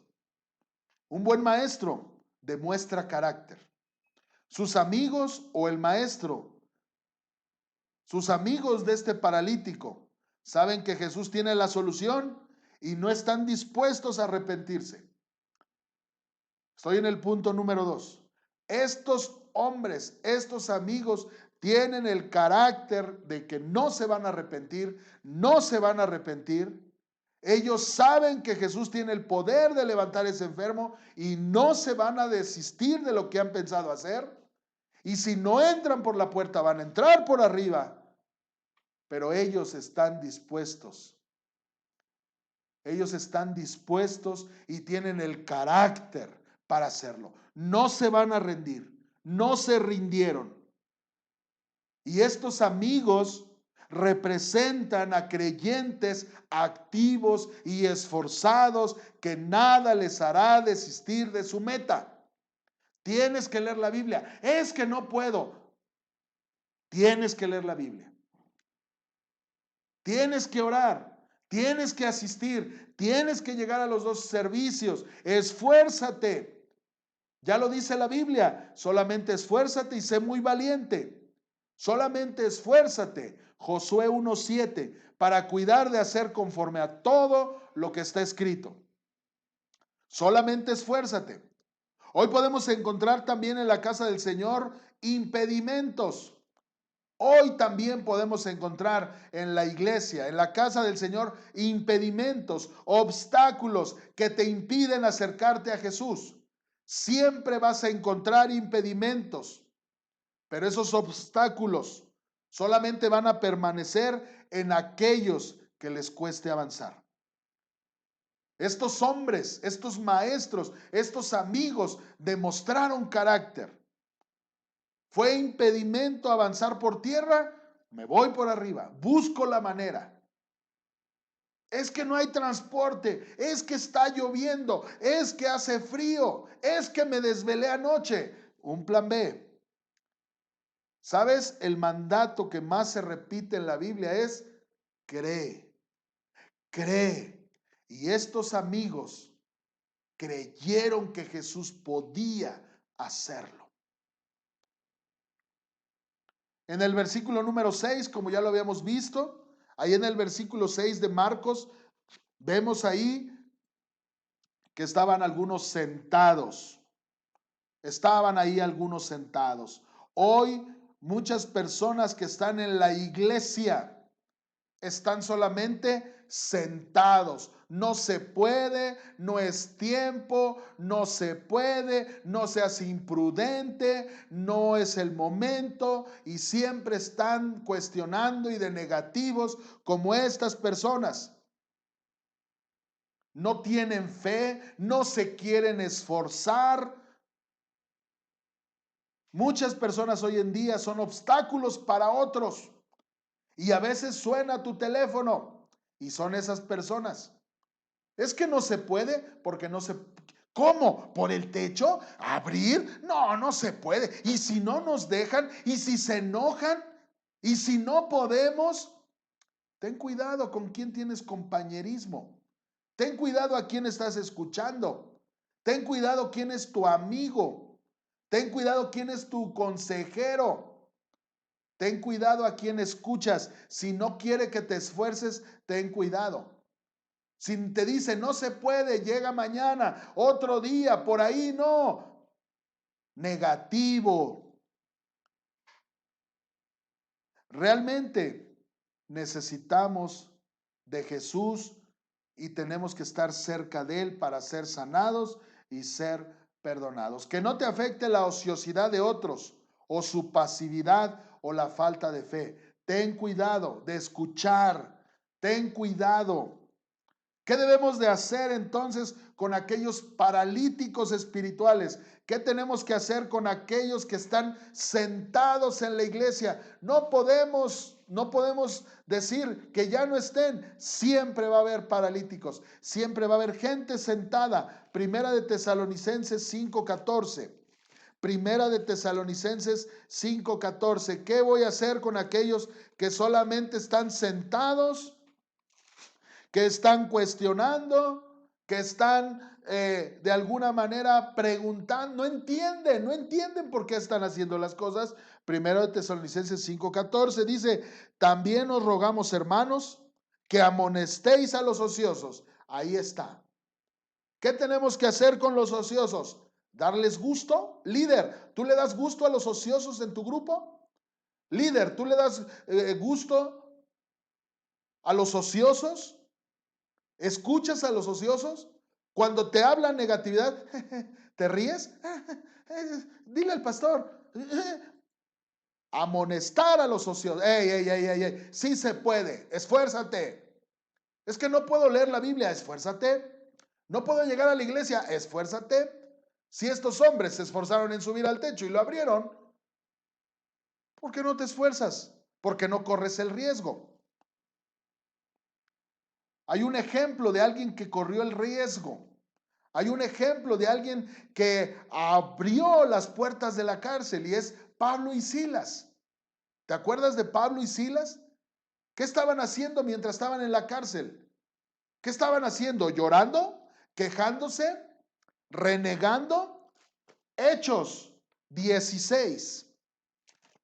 Un buen maestro demuestra carácter. Sus amigos o el maestro, sus amigos de este paralítico, saben que Jesús tiene la solución y no están dispuestos a arrepentirse. Estoy en el punto número 2. Estos hombres, estos amigos, tienen el carácter de que no se van a arrepentir, no se van a arrepentir. Ellos saben que Jesús tiene el poder de levantar a ese enfermo y no se van a desistir de lo que han pensado hacer. Y si no entran por la puerta, van a entrar por arriba. Pero ellos están dispuestos. Ellos están dispuestos y tienen el carácter para hacerlo. No se van a rendir. No se rindieron. Y estos amigos representan a creyentes activos y esforzados que nada les hará desistir de su meta. Tienes que leer la Biblia. Es que no puedo. Tienes que leer la Biblia. Tienes que orar. Tienes que asistir. Tienes que llegar a los 2 servicios. Esfuérzate. Ya lo dice la Biblia. Solamente esfuérzate y sé muy valiente. Solamente esfuérzate, Josué 1:7, para cuidar de hacer conforme a todo lo que está escrito. Solamente esfuérzate. Hoy podemos encontrar también en la casa del Señor impedimentos. Hoy también podemos encontrar en la iglesia, en la casa del Señor, impedimentos, obstáculos que te impiden acercarte a Jesús. Siempre vas a encontrar impedimentos. Pero esos obstáculos solamente van a permanecer en aquellos que les cueste avanzar. Estos hombres, estos maestros, estos amigos demostraron carácter. ¿Fue impedimento avanzar por tierra? Me voy por arriba, busco la manera. Es que no hay transporte, es que está lloviendo, es que hace frío, es que me desvelé anoche. Un plan B. ¿Sabes? El mandato que más se repite en la Biblia es cree, cree. Y estos amigos creyeron que Jesús podía hacerlo. En el versículo número 6, como ya lo habíamos visto, ahí en el versículo 6 de Marcos, vemos ahí que estaban algunos sentados. Estaban ahí algunos sentados. Hoy muchas personas que están en la iglesia están solamente sentados. No se puede, no es tiempo, no se puede, no seas imprudente, no es el momento y siempre están cuestionando y de negativos como estas personas. No tienen fe, no se quieren esforzar. Muchas personas hoy en día son obstáculos para otros. Y a veces suena tu teléfono y son esas personas. Es que no se puede porque no se... ¿Cómo? ¿Por el techo? ¿Abrir? No, no se puede. ¿Y si no nos dejan? ¿Y si se enojan? ¿Y si no podemos? Ten cuidado con quién tienes compañerismo. Ten cuidado a quién estás escuchando. Ten cuidado quién es tu amigo. Ten cuidado quién es tu consejero. Ten cuidado a quién escuchas. Si no quiere que te esfuerces, ten cuidado. Si te dice no se puede, llega mañana, otro día, por ahí no. Negativo. Realmente necesitamos de Jesús y tenemos que estar cerca de Él para ser sanados y ser perdonados. Que no te afecte la ociosidad de otros o su pasividad o la falta de fe. Ten cuidado de escuchar. Ten cuidado. ¿Qué debemos de hacer entonces con aquellos paralíticos espirituales? ¿Qué tenemos que hacer con aquellos que están sentados en la iglesia? No podemos decir que ya no estén. Siempre va a haber paralíticos, siempre va a haber gente sentada. Primera de Tesalonicenses 5:14. Primera de Tesalonicenses 5:14. ¿Qué voy a hacer con aquellos que solamente están sentados, que están cuestionando, que están de alguna manera preguntando? No entienden por qué están haciendo las cosas. Primero de Tesalonicenses 5:14 dice: también os rogamos, hermanos, que amonestéis a los ociosos. Ahí está. ¿Qué tenemos que hacer con los ociosos? ¿Darles gusto? Líder, ¿tú le das gusto a los ociosos en tu grupo? Líder, ¿tú le das gusto a los ociosos? ¿Escuchas a los ociosos? Cuando te hablan negatividad, ¿te ríes? Dile al pastor, amonestar a los ociosos. ¡Ey, ey, ey, ey, ey! Sí se puede, esfuérzate. Es que no puedo leer la Biblia, esfuérzate. No puedo llegar a la iglesia, esfuérzate. Si estos hombres se esforzaron en subir al techo y lo abrieron, ¿por qué no te esfuerzas? Porque no corres el riesgo. Hay un ejemplo de alguien que corrió el riesgo. Hay un ejemplo de alguien que abrió las puertas de la cárcel y es Pablo y Silas. ¿Te acuerdas de Pablo y Silas? ¿Qué estaban haciendo mientras estaban en la cárcel? ¿Qué estaban haciendo? ¿Llorando? ¿Quejándose? ¿Renegando? Hechos 16.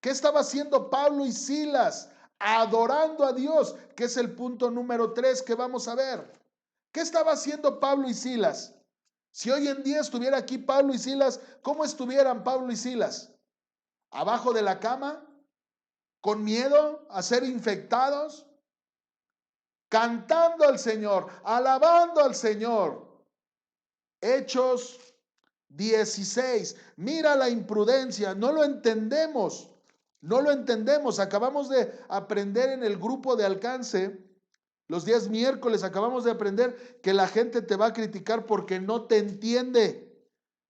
¿Qué estaba haciendo Pablo y Silas? Adorando a Dios, que es el punto número 3 que vamos a ver. ¿Qué estaba haciendo Pablo y Silas? Si hoy en día estuviera aquí Pablo y Silas, ¿cómo estuvieran Pablo y Silas? ¿Abajo de la cama? ¿Con miedo a ser infectados? Cantando al Señor, alabando al Señor. Hechos 16. Mira la imprudencia, no lo entendemos. No lo entendemos. Acabamos de aprender en el grupo de alcance, los días miércoles, acabamos de aprender que la gente te va a criticar porque no te entiende.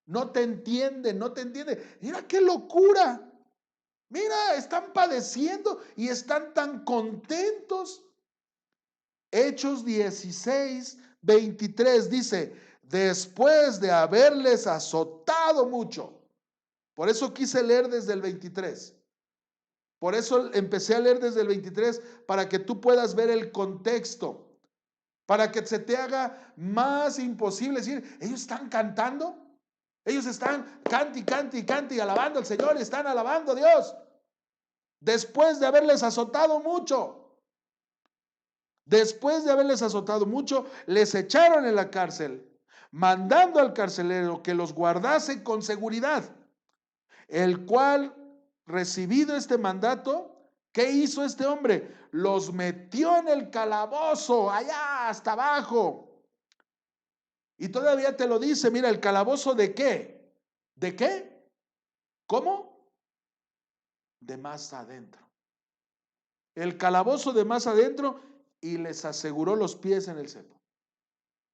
No te entiende, no te entiende. Mira qué locura. Mira, están padeciendo y están tan contentos. Hechos 16:23 dice: después de haberles azotado mucho. Por eso quise leer desde el 23. Por eso empecé a leer desde el 23, para que tú puedas ver el contexto, para que se te haga más imposible decir, ellos están cantando, ellos están cante y alabando al Señor, están alabando a Dios. Después de haberles azotado mucho, les echaron en la cárcel, mandando al carcelero que los guardase con seguridad, el cual, recibido este mandato, ¿qué hizo este hombre? Los metió en el calabozo, allá hasta abajo. Y todavía te lo dice, mira, ¿el calabozo de qué? ¿De qué? ¿Cómo? De más adentro. El calabozo de más adentro, y les aseguró los pies en el cepo.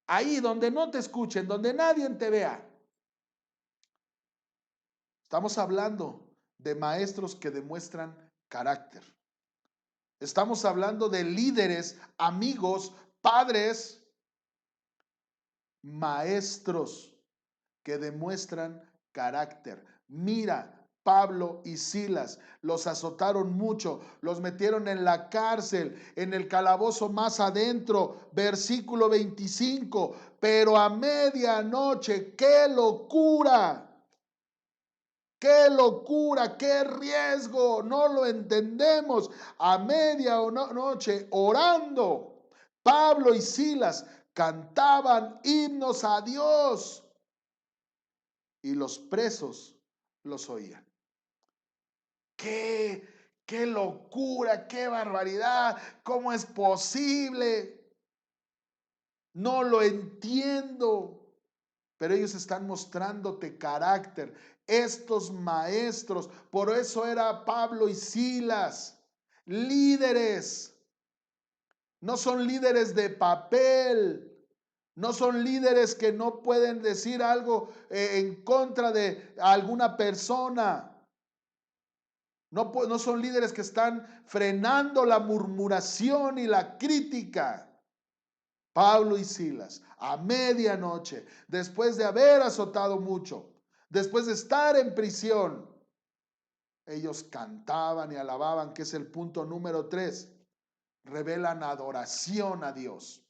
Ahí donde no te escuchen, donde nadie te vea. Estamos hablando de maestros que demuestran carácter. Estamos hablando de líderes, amigos, padres, maestros que demuestran carácter. Mira, Pablo y Silas los azotaron mucho, los metieron en la cárcel, en el calabozo más adentro, versículo 25, pero a medianoche, ¡qué locura! ¡Qué locura! ¡Qué riesgo! No lo entendemos. A medianoche, orando, Pablo y Silas cantaban himnos a Dios y los presos los oían. ¡Qué locura! ¡Qué barbaridad! ¿Cómo es posible? No lo entiendo. Pero ellos están mostrándote carácter. Estos maestros, por eso era Pablo y Silas, líderes. No son líderes de papel, No son líderes que no pueden decir algo en contra de alguna persona. No son líderes que están frenando la murmuración y la crítica. Pablo y Silas, a medianoche, después de haber azotado mucho, después de estar en prisión, ellos cantaban y alababan, que es el punto número 3. Revelan adoración a Dios.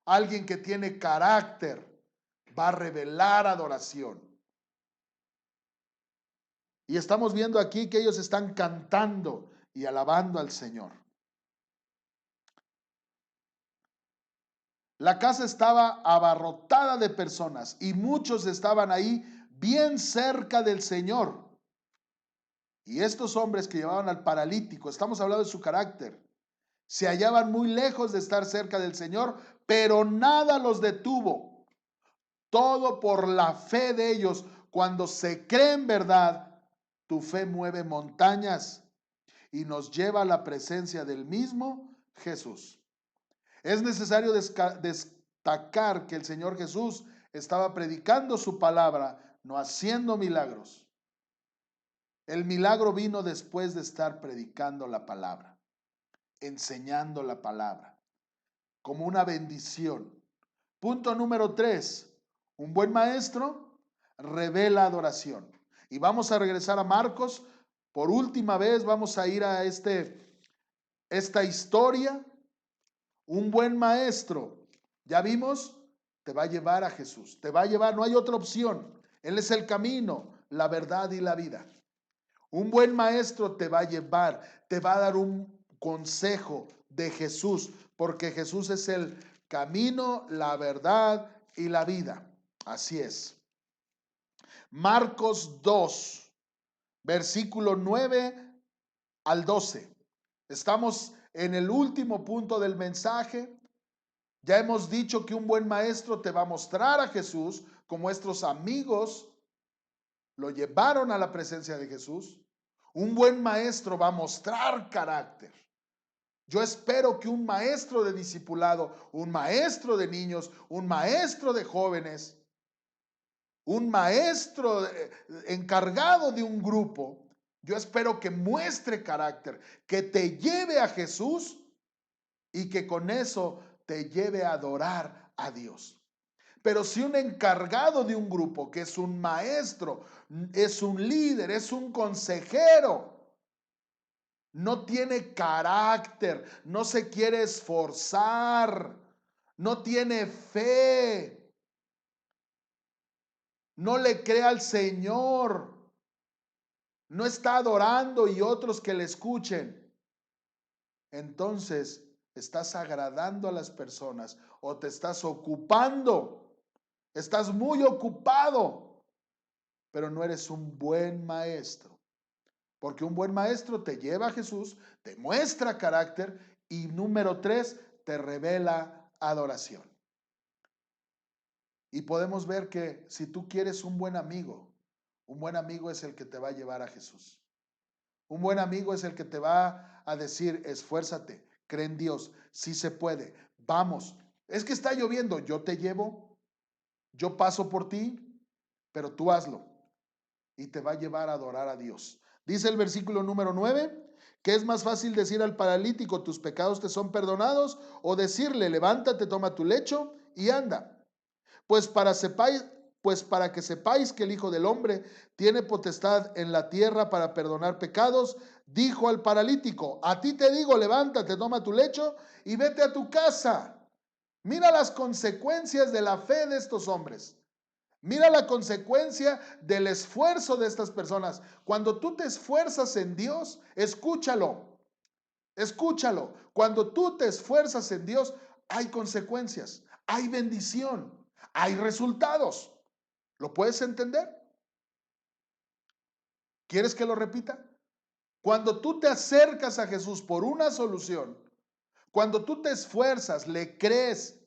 Alguien que tiene carácter va a revelar adoración. Y estamos viendo aquí que ellos están cantando y alabando al Señor. La casa estaba abarrotada de personas y muchos estaban ahí bien cerca del Señor. Y estos hombres que llevaban al paralítico, estamos hablando de su carácter, se hallaban muy lejos de estar cerca del Señor, pero nada los detuvo. Todo por la fe de ellos. Cuando se cree en verdad, tu fe mueve montañas y nos lleva a la presencia del mismo Jesús. Es necesario destacar que el Señor Jesús estaba predicando su palabra, no haciendo milagros. El milagro vino después de estar predicando la palabra, enseñando la palabra, como una bendición. Punto número 3. Un buen maestro revela adoración. Y vamos a regresar a Marcos. Por última vez vamos a ir a esta historia. Un buen maestro, ya vimos, te va a llevar a Jesús. Te va a llevar, no hay otra opción. Él es el camino, la verdad y la vida. Un buen maestro te va a llevar, te va a dar un consejo de Jesús, porque Jesús es el camino, la verdad y la vida. Así es. Marcos 2, versículo 9 al 12. Estamos en el último punto del mensaje. Ya hemos dicho que un buen maestro te va a mostrar a Jesús, como estos amigos lo llevaron a la presencia de Jesús. Un buen maestro va a mostrar carácter. Yo espero que un maestro de discipulado, un maestro de niños, un maestro de jóvenes, un maestro encargado de un grupo, yo espero que muestre carácter, que te lleve a Jesús y que con eso te lleve a adorar a Dios. Pero si un encargado de un grupo, que es un maestro, es un líder, es un consejero, no tiene carácter, no se quiere esforzar, no tiene fe, no le cree al Señor, no está adorando y otros que le escuchen, entonces estás agradando a las personas o te estás ocupando, estás muy ocupado, pero no eres un buen maestro. Porque un buen maestro te lleva a Jesús, te muestra carácter y número 3, te revela adoración. Y podemos ver que si tú quieres un buen amigo es el que te va a llevar a Jesús. Un buen amigo es el que te va a decir, esfuérzate, cree en Dios, sí se puede, vamos. Es que está lloviendo, yo te llevo, yo paso por ti, pero tú hazlo. Y te va a llevar a adorar a Dios. Dice el versículo número 9, que es más fácil decir al paralítico, tus pecados te son perdonados, o decirle, levántate, toma tu lecho y anda. Pues para que sepáis que el Hijo del Hombre tiene potestad en la tierra para perdonar pecados, dijo al paralítico, a ti te digo, levántate, toma tu lecho y vete a tu casa. Mira las consecuencias de la fe de estos hombres. Mira la consecuencia del esfuerzo de estas personas. Cuando tú te esfuerzas en Dios, escúchalo, escúchalo. Cuando tú te esfuerzas en Dios, hay consecuencias, hay bendición, hay resultados. ¿Lo puedes entender? ¿Quieres que lo repita? Cuando tú te acercas a Jesús por una solución, cuando tú te esfuerzas, le crees,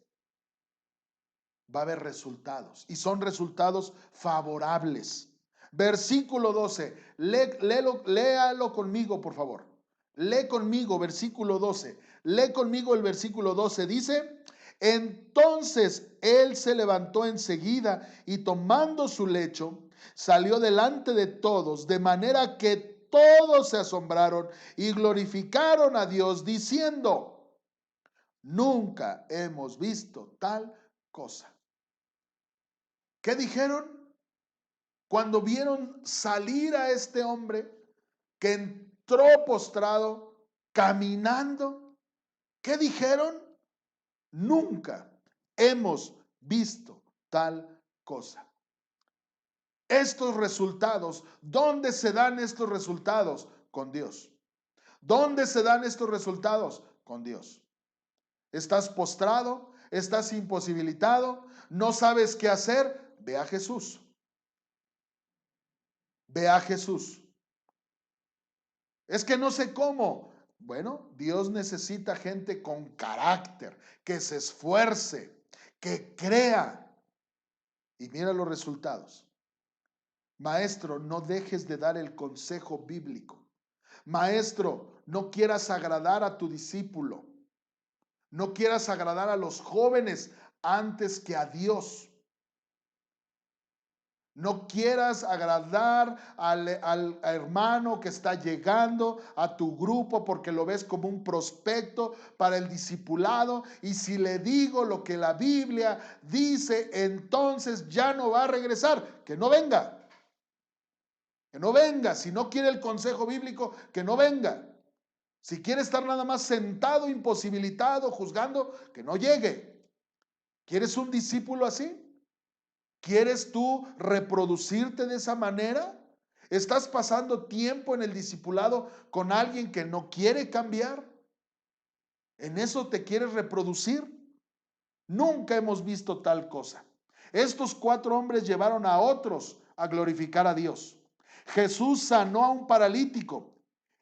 va a haber resultados y son resultados favorables. Versículo 12, léalo conmigo, por favor. Lee conmigo, versículo 12. Lee conmigo el versículo 12. Dice, Entonces él se levantó enseguida y tomando su lecho, salió delante de todos, de manera que todos se asombraron y glorificaron a Dios diciendo: nunca hemos visto tal cosa. ¿Qué dijeron cuando vieron salir a este hombre que entró postrado, caminando? ¿Qué dijeron? Nunca hemos visto tal cosa. Estos resultados, ¿dónde se dan estos resultados? Con Dios. ¿Dónde se dan estos resultados? Con Dios. ¿Estás postrado? ¿Estás imposibilitado? ¿No sabes qué hacer? Ve a Jesús. Ve a Jesús. Es que no sé cómo. Bueno, Dios necesita gente con carácter, que se esfuerce, que crea. Y mira los resultados. Maestro, no dejes de dar el consejo bíblico. Maestro, no quieras agradar a tu discípulo. No quieras agradar a los jóvenes antes que a Dios. No quieras agradar al hermano que está llegando a tu grupo porque lo ves como un prospecto para el discipulado. Y si le digo lo que la Biblia dice, entonces ya no va a regresar. Que no venga. Que no venga. Si no quiere el consejo bíblico, que no venga. Si quiere estar nada más sentado, imposibilitado, juzgando, que no llegue. ¿Quieres un discípulo así? ¿Quieres tú reproducirte de esa manera? ¿Estás pasando tiempo en el discipulado con alguien que no quiere cambiar? ¿En eso te quieres reproducir? Nunca hemos visto tal cosa. Estos 4 hombres llevaron a otros a glorificar a Dios. Jesús sanó a un paralítico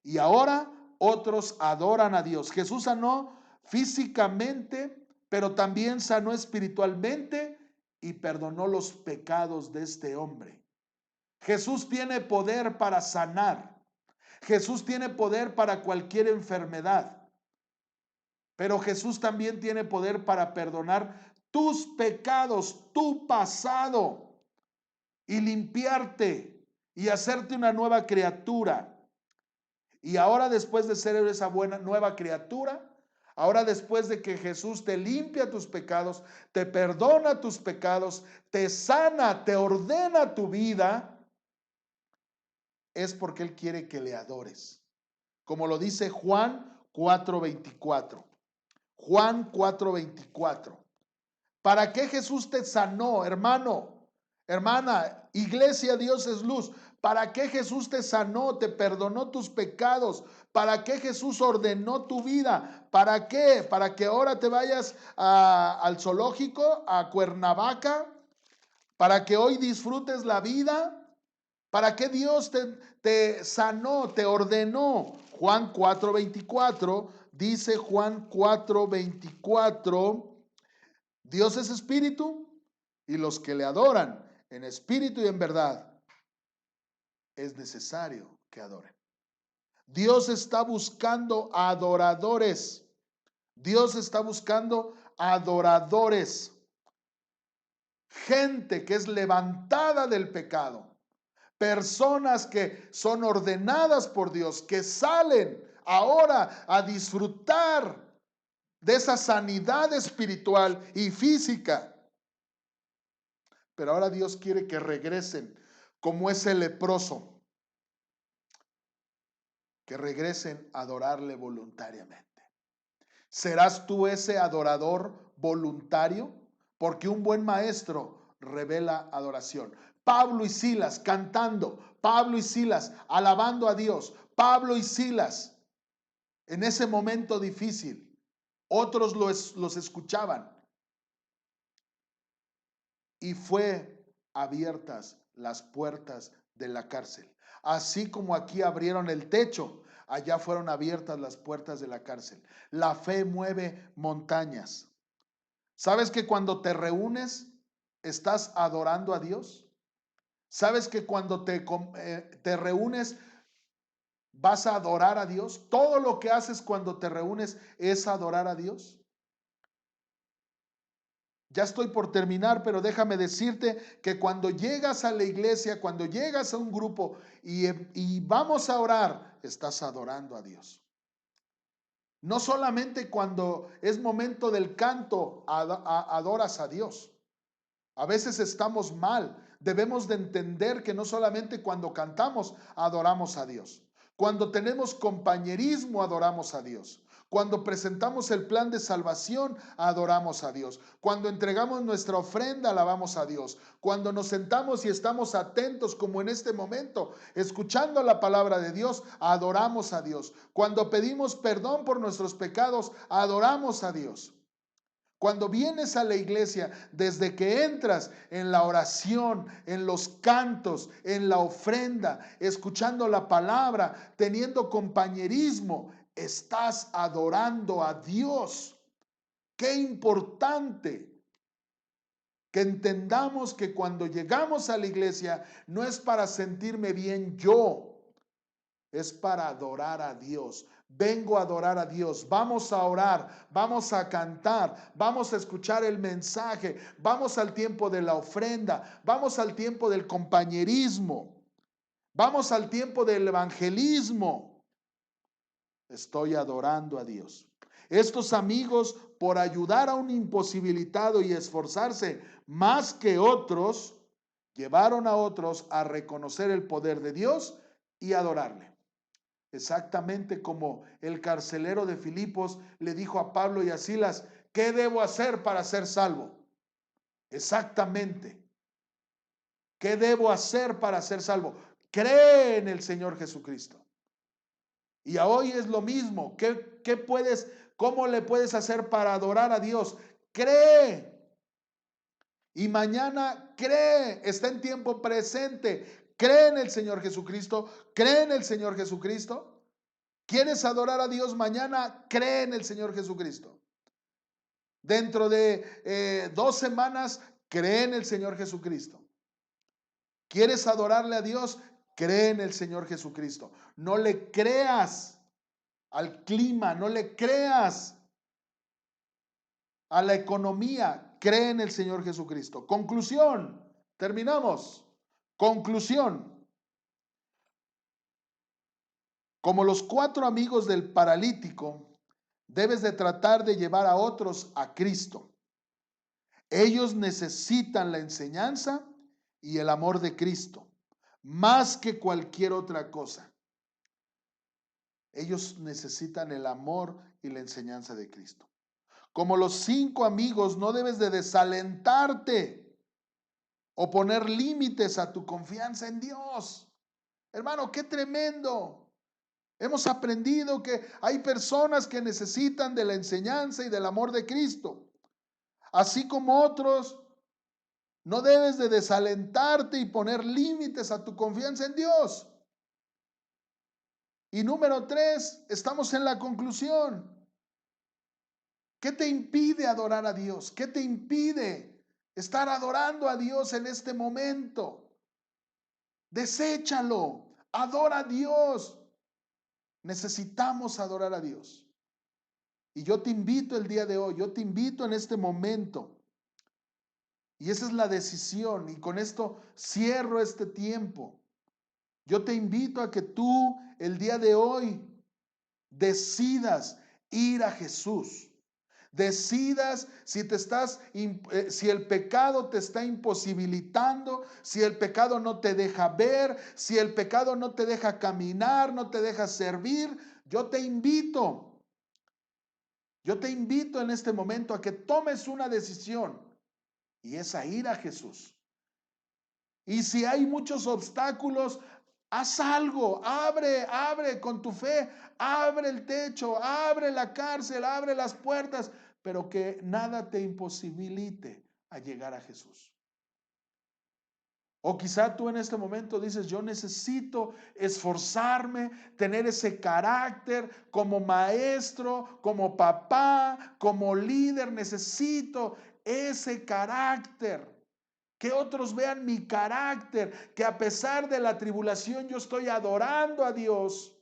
y ahora otros adoran a Dios. Jesús sanó físicamente, pero también sanó espiritualmente y perdonó los pecados de este hombre. Jesús tiene poder para sanar. Jesús tiene poder para cualquier enfermedad. Pero Jesús también tiene poder para perdonar tus pecados, tu pasado, y limpiarte y hacerte una nueva criatura. Y ahora, después de ser esa buena nueva criatura, ahora después de que Jesús te limpia tus pecados, te perdona tus pecados, te sana, te ordena tu vida, es porque Él quiere que le adores. Como lo dice Juan 4:24. Juan 4:24. ¿Para qué Jesús te sanó, hermano? Hermana, iglesia, Dios es luz. ¿Para qué Jesús te sanó, te perdonó tus pecados? ¿Para qué Jesús ordenó tu vida? ¿Para qué? ¿Para que ahora te vayas al zoológico, a Cuernavaca? ¿Para que hoy disfrutes la vida? ¿Para qué Dios te sanó, te ordenó? Juan 4:24, dice Juan 4:24. Dios es espíritu y los que le adoran en espíritu y en verdad es necesario que adoren. Dios está buscando adoradores. Dios está buscando adoradores. Gente que es levantada del pecado. Personas que son ordenadas por Dios, que salen ahora a disfrutar de esa sanidad espiritual y física. Pero ahora Dios quiere que regresen como ese leproso, que regresen a adorarle voluntariamente. ¿Serás tú ese adorador voluntario? Porque un buen maestro revela adoración. Pablo y Silas cantando, Pablo y Silas alabando a Dios, Pablo y Silas en ese momento difícil. Otros los escuchaban y fue abiertas las puertas de la cárcel. Así como aquí abrieron el techo, allá fueron abiertas las puertas de la cárcel. La fe mueve montañas. ¿Sabes que cuando te reúnes estás adorando a Dios? ¿Sabes que cuando te reúnes vas a adorar a Dios? Todo lo que haces cuando te reúnes es adorar a Dios. Ya estoy por terminar, pero déjame decirte que cuando llegas a la iglesia, cuando llegas a un grupo y vamos a orar, estás adorando a Dios. No solamente cuando es momento del canto adoras a Dios. A veces estamos mal. Debemos de entender que no solamente cuando cantamos adoramos a Dios. Cuando tenemos compañerismo adoramos a Dios. Cuando presentamos el plan de salvación adoramos a Dios. Cuando entregamos nuestra ofrenda alabamos a Dios. Cuando nos sentamos y estamos atentos como en este momento, escuchando la palabra de Dios, adoramos a Dios. Cuando pedimos perdón por nuestros pecados, adoramos a Dios. Cuando vienes a la iglesia, desde que entras en la oración, en los cantos, en la ofrenda, escuchando la palabra, teniendo compañerismo, estás adorando a Dios. Qué importante que entendamos que cuando llegamos a la iglesia no es para sentirme bien yo, es para adorar a Dios. Vengo a adorar a Dios. Vamos a orar, vamos a cantar, vamos a escuchar el mensaje, vamos al tiempo de la ofrenda, vamos al tiempo del compañerismo, vamos al tiempo del evangelismo. Estoy adorando a Dios. Estos amigos, por ayudar a un imposibilitado y esforzarse más que otros, llevaron a otros a reconocer el poder de Dios y adorarle. Exactamente como el carcelero de Filipos le dijo a Pablo y a Silas, ¿qué debo hacer para ser salvo? Exactamente. ¿Qué debo hacer para ser salvo? Cree en el Señor Jesucristo. Y hoy es lo mismo. ¿Cómo le puedes hacer para adorar a Dios? Cree. Y mañana cree. Está en tiempo presente. Cree en el Señor Jesucristo. Cree en el Señor Jesucristo. ¿Quieres adorar a Dios mañana? Cree en el Señor Jesucristo. Dentro de 2 semanas, cree en el Señor Jesucristo. ¿Quieres adorarle a Dios? Cree en el Señor Jesucristo. No le creas al clima, no le creas a la economía. Cree en el Señor Jesucristo. Conclusión. Terminamos. Conclusión. Como los 4 amigos del paralítico, debes de tratar de llevar a otros a Cristo. Ellos necesitan la enseñanza y el amor de Cristo, más que cualquier otra cosa. Ellos necesitan el amor y la enseñanza de Cristo. Como los 5 amigos, no debes de desalentarte o poner límites a tu confianza en Dios. Hermano, qué tremendo. Hemos aprendido que hay personas que necesitan de la enseñanza y del amor de Cristo, así como otros. No debes de desalentarte y poner límites a tu confianza en Dios. Y número 3, estamos en la conclusión. ¿Qué te impide adorar a Dios? ¿Qué te impide estar adorando a Dios en este momento? Deséchalo. Adora a Dios. Necesitamos adorar a Dios. Y yo te invito el día de hoy, yo te invito en este momento. Y esa es la decisión. Y con esto cierro este tiempo. Yo te invito a que tú el día de hoy decidas ir a Jesús. Decidas si el pecado te está imposibilitando, si el pecado no te deja ver, si el pecado no te deja caminar, no te deja servir. Yo te invito en este momento a que tomes una decisión y es a ir a Jesús. Y si hay muchos obstáculos, haz algo, abre con tu fe, abre el techo, abre la cárcel, abre las puertas, pero que nada te imposibilite a llegar a Jesús. O quizá tú en este momento dices, yo necesito esforzarme, tener ese carácter como maestro, como papá, como líder, necesito ese carácter. Que otros vean mi carácter, que a pesar de la tribulación yo estoy adorando a Dios.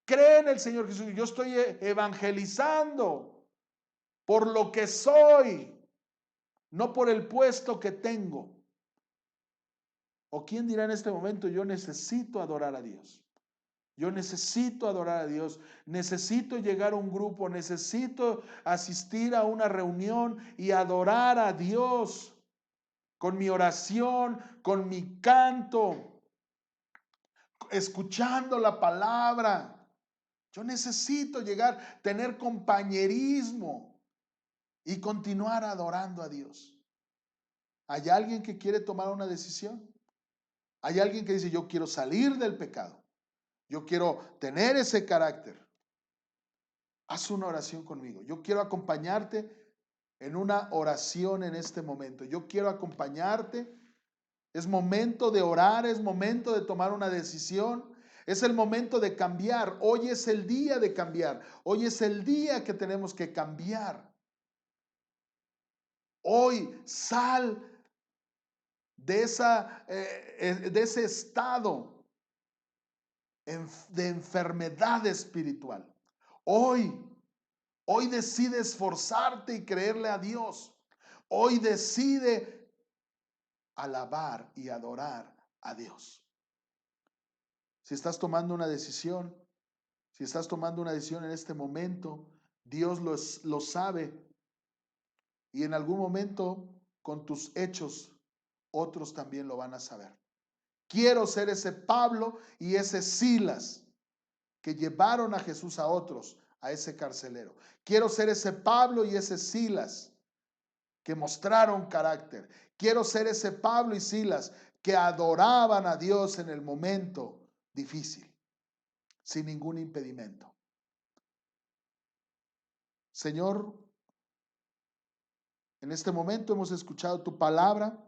Cree en el Señor Jesús, yo estoy evangelizando por lo que soy. no por el puesto que tengo. ¿O quién dirá en este momento, yo necesito adorar a Dios? Yo necesito adorar a Dios, necesito llegar a un grupo, necesito asistir a una reunión y adorar a Dios con mi oración, con mi canto, escuchando la palabra. Yo necesito llegar, tener compañerismo y continuar adorando a Dios. ¿Hay alguien que quiere tomar una decisión? ¿Hay alguien que dice, yo quiero salir del pecado? Yo quiero tener ese carácter. Haz una oración conmigo. Yo quiero acompañarte en una oración en este momento. Yo quiero acompañarte. Es momento de orar, es momento de tomar una decisión. Es el momento de cambiar. Hoy es el día de cambiar. Hoy es el día que tenemos que cambiar. Hoy sal de ese estado de enfermedad espiritual. Hoy decide esforzarte y creerle a Dios. Hoy decide alabar y adorar a Dios. Si estás tomando una decisión, si estás tomando una decisión en este momento, Dios lo sabe, y en algún momento con tus hechos otros también lo van a saber. Quiero ser ese Pablo y ese Silas que llevaron a Jesús a otros, a ese carcelero. Quiero ser ese Pablo y ese Silas que mostraron carácter. Quiero ser ese Pablo y Silas que adoraban a Dios en el momento difícil, sin ningún impedimento. Señor, en este momento hemos escuchado tu palabra,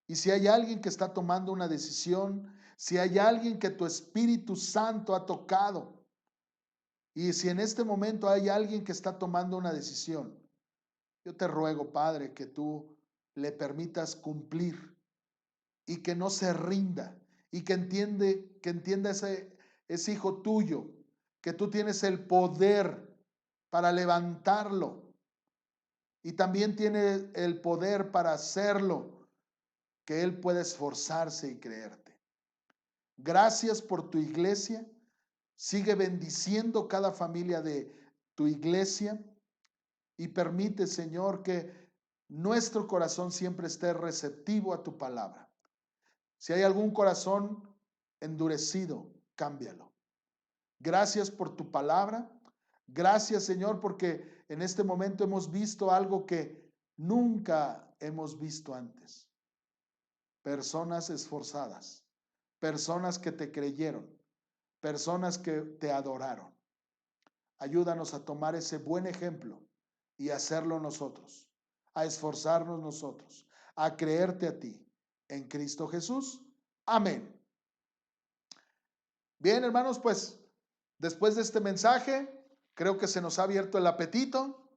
y si hay alguien que está tomando una decisión, si hay alguien que tu Espíritu Santo ha tocado, y si en este momento hay alguien que está tomando una decisión, yo te ruego, Padre, que tú le permitas cumplir y que no se rinda y que entienda ese hijo tuyo, que tú tienes el poder para levantarlo y también tiene el poder para hacerlo, que él pueda esforzarse y creerte. Gracias por tu iglesia. Sigue bendiciendo cada familia de tu iglesia y permite, Señor, que nuestro corazón siempre esté receptivo a tu palabra. Si hay algún corazón endurecido, cámbialo. Gracias por tu palabra. Gracias, Señor, porque en este momento hemos visto algo que nunca hemos visto antes. Personas esforzadas, personas que te creyeron, personas que te adoraron. Ayúdanos a tomar ese buen ejemplo y hacerlo nosotros, a esforzarnos nosotros, a creerte a ti, en Cristo Jesús. Amén. Bien, hermanos, pues después de este mensaje, creo que se nos ha abierto el apetito,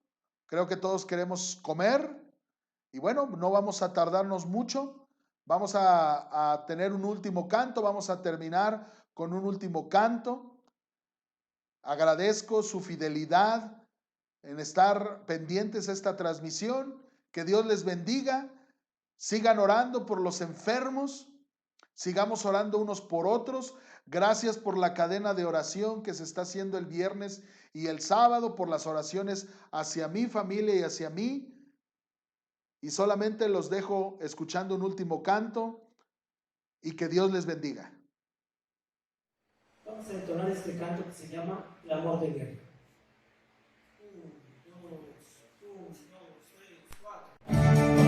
creo que todos queremos comer y bueno, no vamos a tardarnos mucho, vamos a tener un último canto, vamos a terminar con un último canto. Agradezco su fidelidad en estar pendientes a esta transmisión. Que Dios les bendiga. Sigan orando por los enfermos. Sigamos orando unos por otros. Gracias por la cadena de oración que se está haciendo el viernes y el sábado, por las oraciones hacia mi familia y hacia mí. Y solamente los dejo escuchando un último canto y que Dios les bendiga. Vamos a entonar este canto que se llama El amor de guerra. 1, 2, 1, 2, 3, 4.